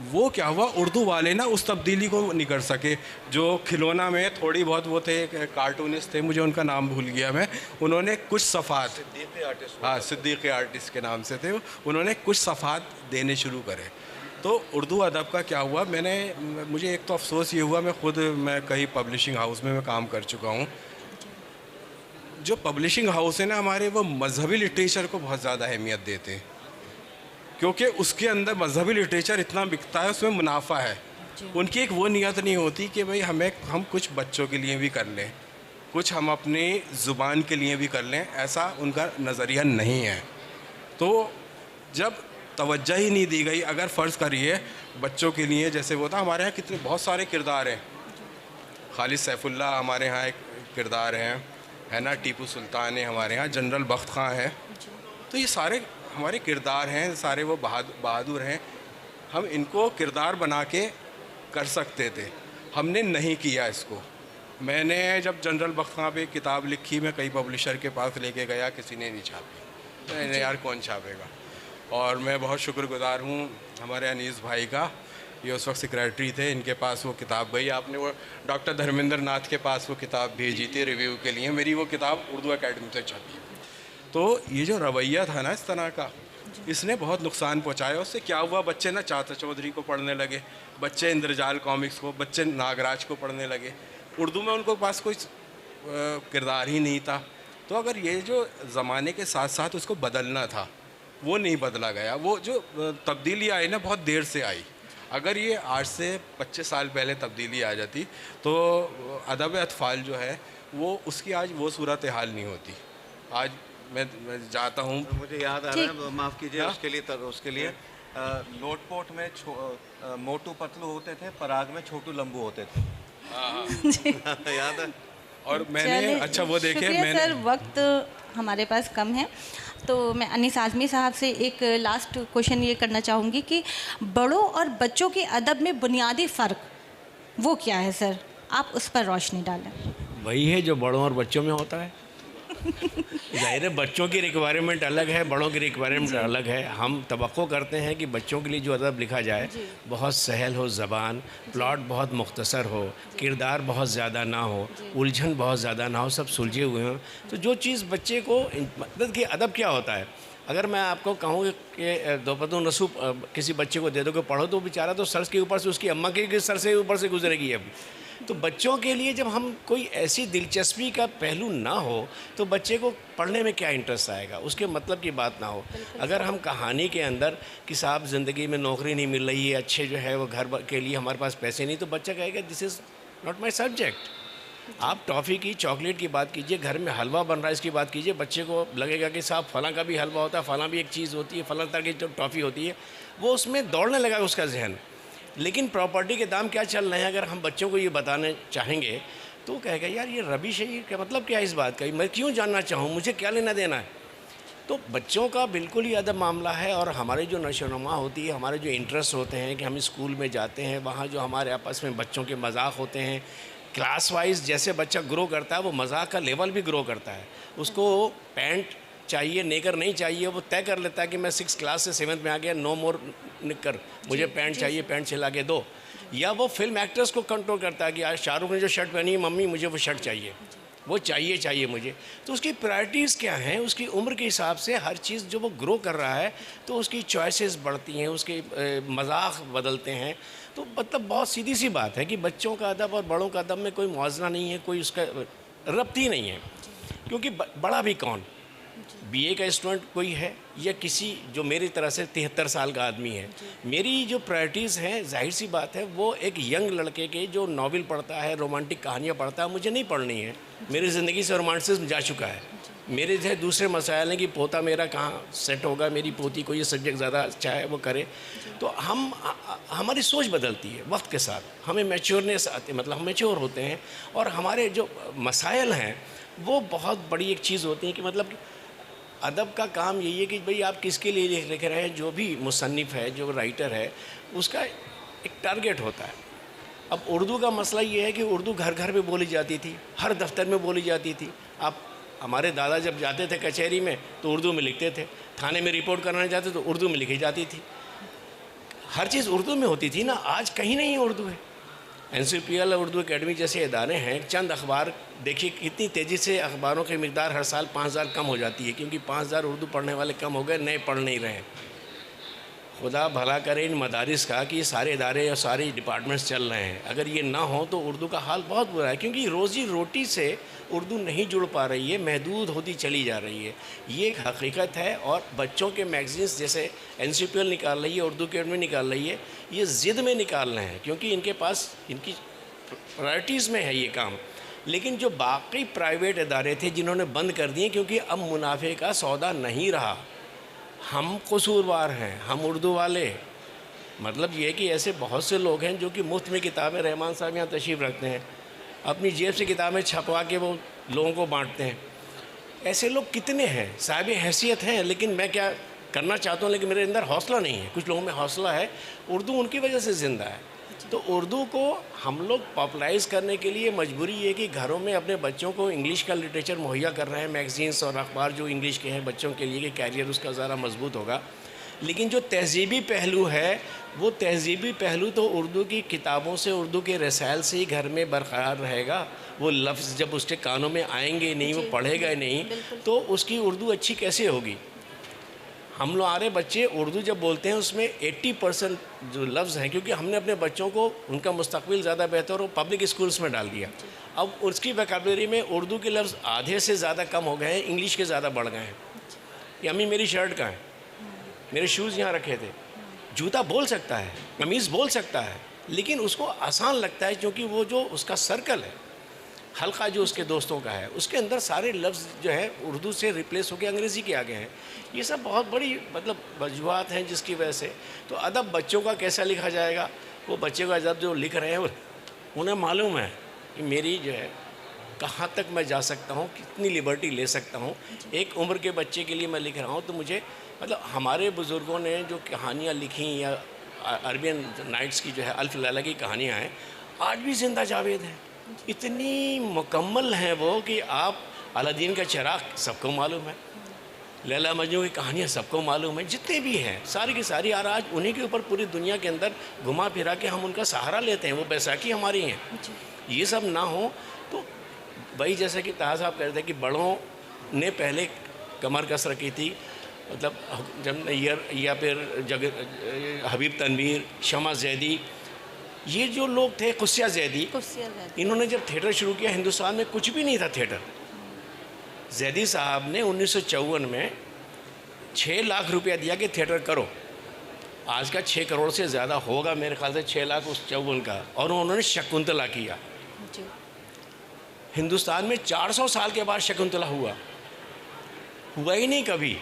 वो क्या हुआ, उर्दू वाले ना उस तब्दीली को नहीं कर सके। जो खिलौना में थोड़ी बहुत वो थे, कार्टूनिस्ट थे, मुझे उनका नाम भूल गया मैं, उन्होंने कुछ सफ़ात, हाँ सिद्दीक़ी आर्टिस्ट के नाम से थे, उन्होंने कुछ सफ़ात देने शुरू करे। तो उर्दू अदब का क्या हुआ, मुझे एक तो अफसोस ये हुआ, मैं कई पब्लिशिंग हाउस में मैं काम कर चुका हूँ। जो पब्लिशिंग हाउस है ना हमारे, वो मजहबी लिटरेचर को बहुत ज़्यादा अहमियत देते हैं, क्योंकि उसके अंदर मजहबी लिटरेचर इतना बिकता है, उसमें मुनाफा है। उनकी एक वो नियत नहीं होती कि भाई हम कुछ बच्चों के लिए भी कर लें, कुछ हम अपनी ज़ुबान के लिए भी कर लें, ऐसा उनका नज़रिया नहीं है। तो जब तवज्जो ही नहीं दी गई, अगर फ़र्ज़ करिए बच्चों के लिए, जैसे वो था हमारे यहाँ कितने बहुत सारे किरदार हैं, खालिद सैफुल्लाह हमारे यहाँ एक किरदार हैं, है ना, टीपू सुल्तान है हमारे यहाँ, जनरल बख्त खां है, तो ये सारे हमारे किरदार हैं, सारे वो बहादुर हैं। हम इनको किरदार बना के कर सकते थे, हमने नहीं किया इसको। मैंने जब जनरल बख्त खां पे किताब लिखी, मैं कई पब्लिशर के पास लेके गया, किसी ने नहीं छापी। मैंने यार कौन छापेगा। और मैं बहुत शुक्रगुज़ार हूँ हमारे अनीस भाई का, ये उस वक्त सेक्रेटरी थे, इनके पास वो किताब गई। आपने वो डॉक्टर धर्मेंद्र नाथ के पास वो किताब भेजी थी रिव्यू के लिए, मेरी वो किताब उर्दू एकेडमी से छपी। तो ये जो रवैया था ना इस तरह का, इसने बहुत नुकसान पहुंचाया। उससे क्या हुआ, बच्चे ना चाचा चौधरी को पढ़ने लगे, बच्चे इंद्रजाल कॉमिक्स को, बच्चे नागराज को पढ़ने लगे। उर्दू में उनको पास कोई किरदार ही नहीं था। तो अगर ये जो ज़माने के साथ साथ उसको बदलना था, वो नहीं बदला गया। वो जो तब्दीली आई ना, बहुत देर से आई। अगर ये आज से 25 साल पहले तब्दीली आ जाती तो अदब अतफ़ाल जो है वो उसकी आज वो सूरत हाल नहीं होती। आज मैं जाता हूँ, मुझे याद आ रहा है, माफ़ कीजिए उसके लिए लोटपोट में मोटू पतलू होते थे, पराग में छोटू लंबू होते थे। याद है। और मैंने अच्छा वो देखे, मैंने सर वक्त हमारे पास कम है, तो मैं अनीस आज़मी साहब से एक लास्ट क्वेश्चन ये करना चाहूँगी कि बड़ों और बच्चों के अदब में बुनियादी फ़र्क वो क्या है सर, आप उस पर रोशनी डालें। वही है जो बड़ों और बच्चों में होता है। ज़ाहिर है बच्चों की रिक्वायरमेंट अलग है, बड़ों की रिक्वायरमेंट अलग है। हम तवक्को करते हैं कि बच्चों के लिए जो अदब लिखा जाए बहुत सहल हो, ज़बान, प्लॉट बहुत मुख्तसर हो, किरदार बहुत ज़्यादा ना हो, उलझन बहुत ज़्यादा ना हो, सब सुलझे हुए हों। तो जो चीज़ बच्चे को मतलब कि अदब क्या होता है, अगर मैं आपको कहूँ कि दोपतु नसूब किसी बच्चे को दे दो कि पढ़ो, तो बेचारा तो सर के ऊपर से उसकी अम्मा के सर से ऊपर से गुजरेगी। अब तो बच्चों के लिए जब हम कोई ऐसी दिलचस्पी का पहलू ना हो तो बच्चे को पढ़ने में क्या इंटरेस्ट आएगा, उसके मतलब की बात ना हो। अगर हम कहानी के अंदर कि साहब ज़िंदगी में नौकरी नहीं मिल रही है, अच्छे जो है वो घर के लिए हमारे पास पैसे नहीं, तो बच्चा कहेगा this is not my subject. आप टॉफ़ी की, चॉकलेट की बात कीजिए, घर में हलवा बन रहा है इसकी बात कीजिए, बच्चे को लगेगा कि साहब फ़लाँ का भी हलवा होता है, फ़लाँ भी एक चीज़ होती है, फ़लाँ तरह की जो टॉफ़ी होती है, वो उसमें दौड़ने लगा उसका जहन। लेकिन प्रॉपर्टी के दाम क्या चल रहे हैं अगर हम बच्चों को ये बताने चाहेंगे तो वो कहेगा यार ये रबिश है, ये क्या मतलब क्या है इस बात का, मैं क्यों जानना चाहूँ, मुझे क्या लेना देना है। तो बच्चों का बिल्कुल ही अदब मामला है। और हमारे जो नशोनुमा होती है, हमारे जो इंटरेस्ट होते हैं कि हम स्कूल में जाते हैं, वहाँ जो हमारे आपस में बच्चों के मजाक होते हैं, क्लास वाइज जैसे बच्चा ग्रो करता है वो मजाक का लेवल भी ग्रो करता है। उसको पैंट चाहिए, नेकर नहीं चाहिए, वो तय कर लेता है कि मैं 6 क्लास से 7th में आ गया, नो मोर निकर, मुझे पैंट चाहिए, पैंट सिला के दो। या वो फिल्म एक्टर्स को कंट्रोल करता है कि आज शाहरुख ने जो शर्ट पहनी है, मम्मी मुझे वो शर्ट चाहिए, वो चाहिए मुझे। तो उसकी प्रायोरिटीज़ क्या हैं, उसकी उम्र के हिसाब से हर चीज़ जो वो ग्रो कर रहा है तो उसकी चॉइसेस बढ़ती हैं, उसके मजाक बदलते हैं। तो मतलब बहुत सीधी सी बात है कि बच्चों का अदब और बड़ों का अदब में कोई मुआवजा नहीं है, कोई उसका रब्त ही नहीं है। क्योंकि बड़ा भी कौन, बीए का स्टूडेंट कोई है या किसी जो मेरी तरह से 73 साल का आदमी है। मेरी जो प्रायोरिटीज़ हैं जाहिर सी बात है वो एक यंग लड़के के जो नॉवेल पढ़ता है, रोमांटिक कहानियाँ पढ़ता है, मुझे नहीं पढ़नी है। मेरी ज़िंदगी से रोमांटिसिज्म जा चुका है। मेरे जो है दूसरे मसाइल हैं कि पोता मेरा कहाँ सेट होगा, मेरी पोती को ये सब्जेक्ट ज़्यादा अच्छा है वो करे। तो हमारी सोच बदलती है वक्त के साथ, हमें मैच्योरनेस आती है, मतलब हम मैच्योर होते हैं। और हमारे जो मसाइल हैं वो बहुत बड़ी एक चीज़ होती है कि मतलब अदब का काम यही है कि भाई आप किसके लिए लिख रहे हैं। जो भी मुसन्निफ़ है, जो राइटर है, उसका एक टारगेट होता है। अब उर्दू का मसला ये है कि उर्दू घर घर में बोली जाती थी, हर दफ्तर में बोली जाती थी। आप हमारे दादा जब जाते थे कचहरी में तो उर्दू में लिखते थे, थाने में रिपोर्ट कराने जाते तो उर्दू में लिखी जाती थी, हर चीज़ उर्दू में होती थी ना। आज कहीं नहीं उर्दू है। NCPL और उर्दू एकेडमी जैसे इदारे हैं, चंद अखबार देखिए कितनी तेज़ी से अखबारों की मिकदार हर साल 5000 कम हो जाती है, क्योंकि 5000 उर्दू पढ़ने वाले कम हो गए, नए पढ़ नहीं रहे हैं। खुदा भला करे इन मदारिस का कि ये सारे इदारे और सारे डिपार्टमेंट्स चल रहे हैं। अगर ये ना हो तो उर्दू का हाल बहुत बुरा है, क्योंकि रोज़ी रोटी से उर्दू नहीं जुड़ पा रही है, महदूद होती चली जा रही है। ये एक हकीकत है। और बच्चों के मैगज़ीन्स जैसे NCPL निकाल रही है, उर्दू एकेडमी निकाल रही है, ये ज़िद में निकाल रहे हैं क्योंकि इनके पास इनकी प्रायोरिटीज़ में है ये काम। लेकिन जो बाकी प्राइवेट इदारे थे जिन्होंने बंद कर दिए क्योंकि अब मुनाफे का सौदा नहीं रहा। हम कसूरवार हैं, हम उर्दू वाले। मतलब ये कि ऐसे बहुत से लोग हैं जो कि मुफ्त में किताबें, रहमान साहब यहाँ तशरीफ़ रखते हैं, अपनी जेब से किताबें छपवा के वो लोगों को बांटते हैं। ऐसे लोग कितने हैं, साहिब हैसियत हैं, लेकिन मैं क्या करना चाहता हूँ, लेकिन मेरे अंदर हौसला नहीं है। कुछ लोगों में हौसला है, उर्दू उनकी वजह से ज़िंदा है। तो उर्दू को हम लोग पॉपुलराइज़ करने के लिए मजबूरी ये कि घरों में अपने बच्चों को इंग्लिश का लिटरेचर मुहैया कर रहे हैं, मैगज़ीन्स और अखबार जो इंग्लिश के हैं बच्चों के लिए कि कैरियर उसका ज़रा मजबूत होगा। लेकिन जो तहज़ीबी पहलू है वो तहज़ीबी पहलू तो उर्दू की किताबों से, उर्दू के रसायल से ही घर में बरकरार रहेगा। वो लफ्ज़ जब उसके कानों में आएंगे नहीं, वो पढ़ेगा नहीं, तो उसकी उर्दू अच्छी कैसे होगी। हम लोग आरे बच्चे उर्दू जब बोलते हैं उसमें 80% जो लफ्ज़ हैं, क्योंकि हमने अपने बच्चों को उनका मुस्तकबिल ज़्यादा बेहतर हो पब्लिक स्कूल्स में डाल दिया। अब उसकी वोकैबुलरी में उर्दू के लफ्ज़ आधे से ज़्यादा कम हो गए हैं, इंग्लिश के ज़्यादा बढ़ गए हैं। कि अम्मी मेरी शर्ट कहाँ है, मेरे शूज़ यहाँ रखे थे। जूता बोल सकता है, कमीज़ बोल सकता है, लेकिन उसको आसान लगता है क्योंकि वो जो उसका सर्कल है, हल्का जो उसके दोस्तों का है, उसके अंदर सारे लफ्ज़ जो है उर्दू से रिप्लेस होकर अंग्रेज़ी के आ गए हैं। ये सब बहुत बड़ी मतलब वजूहात हैं जिसकी वजह से। तो अदब बच्चों का कैसा लिखा जाएगा, वो बच्चे का अदब जो लिख रहे हैं उन्हें मालूम है कि मेरी जो है कहाँ तक मैं जा सकता हूँ, कितनी लिबर्टी ले सकता हूँ। एक उम्र के बच्चे के लिए मैं लिख रहा हूँ, तो मुझे मतलब हमारे बुज़ुर्गों ने जो कहानियाँ लिखी या अरबियन नाइट्स की जो है अल्फ लैला की कहानियाँ हैं, आज भी ज़िंदा जावेद हैं। इतनी मुकम्मल हैं वो कि आप अलादीन का चिराग सबको मालूम है, लैला मजनू की कहानियाँ सबको मालूम है, जितने भी हैं सारी की सारी। और आज उन्हीं के ऊपर पूरी दुनिया के अंदर घुमा फिरा के हम उनका सहारा लेते हैं, वो बैसाखी हमारी हैं। ये सब ना हो तो वही जैसा कि ताहा साहब कहते हैं कि बड़ों ने पहले कमर कस रखी थी, मतलब जब नैयर या फिर हबीब तनवीर, शमा जैदी, ये जो लोग थे, कुस्या जैदी, इन्होंने जब थिएटर शुरू किया, हिंदुस्तान में कुछ भी नहीं था थिएटर। जैदी साहब ने 1954 में 6 लाख रुपया दिया कि थिएटर करो। आज का 6 करोड़ से ज़्यादा होगा मेरे ख्याल से, 6 लाख उस 54 का। और उन्होंने शकुंतला किया। हिंदुस्तान में 400 साल के बाद शकुंतला हुआ ही नहीं कभी।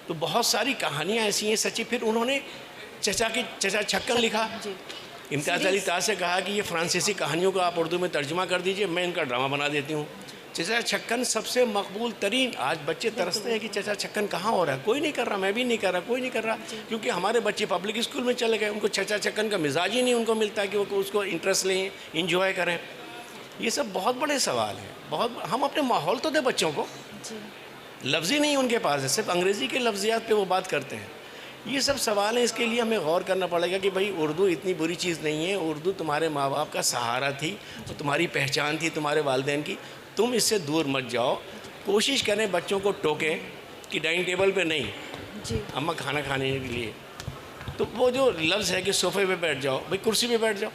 तो बहुत सारी कहानियाँ ऐसी हैं सच्ची। फिर उन्होंने चचा छक्कन लिखा। इम्तियाज़ अली ताज से कहा कि ये फ्रांसीसी कहानियों को आप उर्दू में तर्जुमा कर दीजिए, मैं इनका ड्रामा बना देती हूँ। चचा छक्कन सबसे मकबूल तरीन। आज बच्चे तरसते हैं कि चचा छक्कन कहाँ हो रहा है, कोई नहीं कर रहा, मैं भी नहीं कर रहा, कोई नहीं कर रहा, क्योंकि हमारे बच्चे पब्लिक स्कूल में चले गए, उनको चचा छक्कन का मिजाज ही नहीं उनको मिलता कि वो उसको इंटरेस्ट लें, इंजॉय करें। ये सब बहुत बड़े सवाल हैं। बहुत हम अपने माहौल तो दें बच्चों को, लफ्ज़ ही नहीं उनके पास है, सिर्फ अंग्रेज़ी के लफ्ज़ियात पे वो बात करते हैं। ये सब सवाल हैं, इसके लिए हमें गौर करना पड़ेगा कि भाई उर्दू इतनी बुरी चीज़ नहीं है। उर्दू तुम्हारे माँ बाप का सहारा थी, तो तुम्हारी पहचान थी तुम्हारे वालिदैन की, तुम इससे दूर मत जाओ। कोशिश करें बच्चों को टोकें कि डाइनिंग टेबल पे नहीं जी, अम्मा खाना खाने के लिए, तो वो जो लफ्ज़ है कि सोफ़े पे बैठ जाओ, भाई कुर्सी पे बैठ जाओ,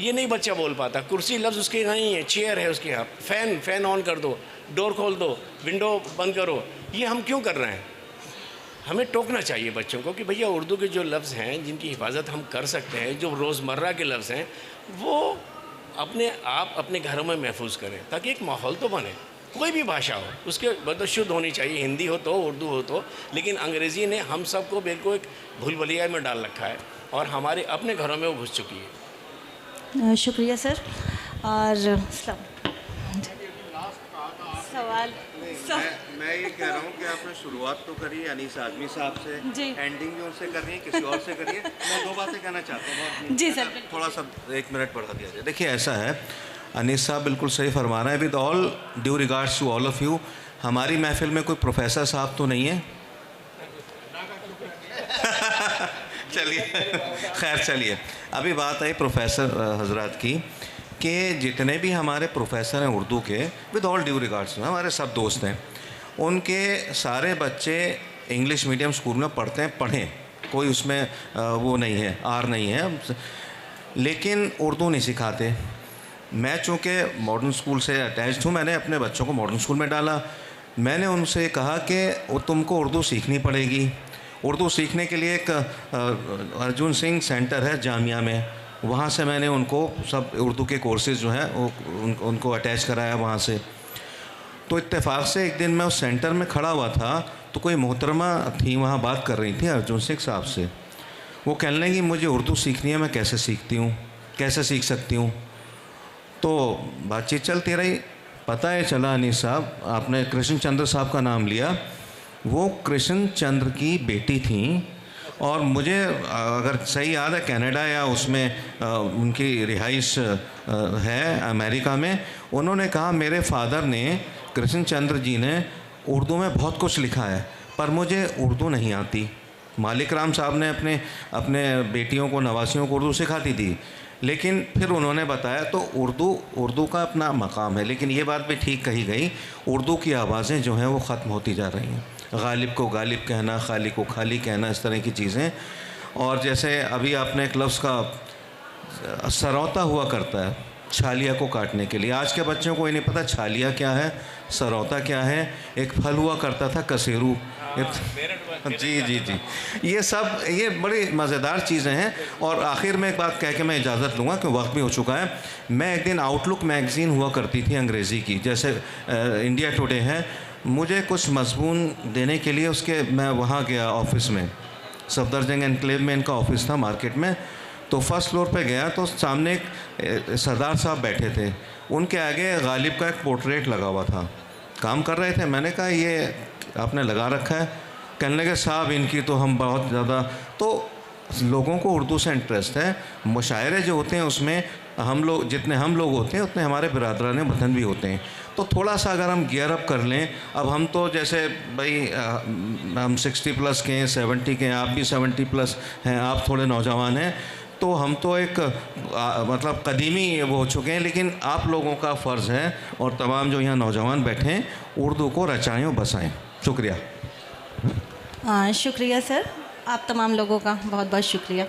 ये नहीं बच्चा बोल पाता। कुर्सी लफ्ज़ उसके नहीं है, चेयर है उसके यहाँ। फ़ैन ऑन कर दो, डोर खोल दो, विंडो बंद करो। ये हम क्यों कर रहे हैं? हमें टोकना चाहिए बच्चों को कि भैया उर्दू के जो लफ्ज़ हैं जिनकी हिफाजत हम कर सकते हैं, जो रोज़मर्रा के लफ्ज़ हैं, वो अपने आप अपने घरों में महफूज करें, ताकि एक माहौल तो बने। कोई भी भाषा हो उसके मतलब शुद्ध होनी चाहिए, हिंदी हो तो, उर्दू हो तो, लेकिन अंग्रेज़ी ने हम सबको बिल्कुल एक भूल-भुलैया में डाल रखा है और हमारे अपने घरों में वो घुस चुकी है। शुक्रिया सर। और सवाल मैं ये कह रहा हूँ कि आपने शुरुआत तो करी अनीस आज़मी साहब से, जी। एंडिंग भी उनसे करनी है, किसी और से करिए। मैं 2 बातें कहना चाहता हूँ। जी सर। थोड़ा सा 1 मिनट बढ़ा दिया जाए। देखिए ऐसा है, अनीस साहब बिल्कुल सही फरमा रहे हैं। With all due regards to all of you, हमारी महफिल में कोई प्रोफेसर साहब तो नहीं है? चलिए खैर, चलिए अभी बात आई प्रोफेसर हजरात की कि जितने भी हमारे प्रोफेसर हैं उर्दू के, विद ऑल ड्यू रिगार्ड्स, हमारे सब दोस्त हैं, उनके सारे बच्चे इंग्लिश मीडियम स्कूल में पढ़ें, कोई उसमें वो नहीं है, आर नहीं है, लेकिन उर्दू नहीं सिखाते। मैं चूँकि मॉडर्न स्कूल से अटैच्ड हूँ, मैंने अपने बच्चों को मॉडर्न स्कूल में डाला। मैंने उनसे कहा कि तुमको उर्दू सीखनी पड़ेगी। उर्दू सीखने के लिए एक अर्जुन सिंह सेंटर है जामिया में, वहाँ से मैंने उनको सब उर्दू के कोर्सेज़ जो हैं वो उनको अटैच कराया वहाँ से। तो इत्तेफाक से एक दिन मैं उस सेंटर में खड़ा हुआ था, तो कोई मोहतरमा थी वहाँ बात कर रही थी अर्जुन सिंह साहब से। वो कहने लगी मुझे उर्दू सीखनी है, मैं कैसे सीखती हूँ, कैसे सीख सकती हूँ। तो बातचीत चलती रही। पता है चला अनीस साहब, आपने कृष्ण चंद्र साहब का नाम लिया, वो कृष्ण चंद्र की बेटी थी और मुझे अगर सही याद है कनाडा या उसमें उनकी रिहाइश है अमेरिका में। उन्होंने कहा मेरे फादर ने, कृष्ण चंद्र जी ने, उर्दू में बहुत कुछ लिखा है पर मुझे उर्दू नहीं आती। मालिक राम साहब ने अपने बेटियों को, नवासियों को उर्दू सिखाती थी, लेकिन फिर उन्होंने बताया तो उर्दू का अपना मकाम है। लेकिन ये बात भी ठीक कही गई, उर्दू की आवाज़ें जो हैं वो ख़त्म होती जा रही हैं। गालिब को गालिब कहना, खाली को खाली कहना, इस तरह की चीज़ें। और जैसे अभी आपने एक लफ्ज़ का सरौता हुआ करता है छालिया को काटने के लिए, आज के बच्चों को ये नहीं पता छालिया क्या है, सरौता क्या है। एक फल हुआ करता था कसेरू। जी, ये बड़ी मज़ेदार चीज़ें हैं। और आखिर में एक बात कह के मैं इजाज़त लूँगा कि वक्त भी हो चुका है। मैं एक दिन आउटलुक मैगज़ीन हुआ करती थी अंग्रेज़ी की, जैसे इंडिया टुडे है, मुझे कुछ मज़मून देने के लिए उसके मैं वहाँ गया ऑफिस में, सफदरजंग एनक्लेव में इनका ऑफिस था मार्केट में। तो फर्स्ट फ्लोर पे गया तो सामने एक सरदार साहब बैठे थे, उनके आगे गालिब का एक पोर्ट्रेट लगा हुआ था, काम कर रहे थे। मैंने कहा ये आपने लगा रखा है? कहने लगे साहब इनकी तो हम बहुत ज़्यादा, तो लोगों को उर्दू से इंटरेस्ट है। मुशायरे जो होते हैं उसमें जितने हम लोग होते हैं उतने हमारे बिरादरान वतन भी होते हैं। तो थोड़ा सा अगर हम गियर अप कर लें, अब हम तो जैसे भाई हम 60 प्लस के हैं, 70 के हैं, आप भी 70 प्लस हैं, आप थोड़े नौजवान हैं, तो हम तो एक मतलब कदीमी वो हो चुके हैं। लेकिन आप लोगों का फ़र्ज़ है और तमाम जो यहाँ नौजवान बैठे हैं, उर्दू को रचाएँ और बसाएँ। शुक्रिया। शुक्रिया सर, आप तमाम लोगों का बहुत बहुत शुक्रिया।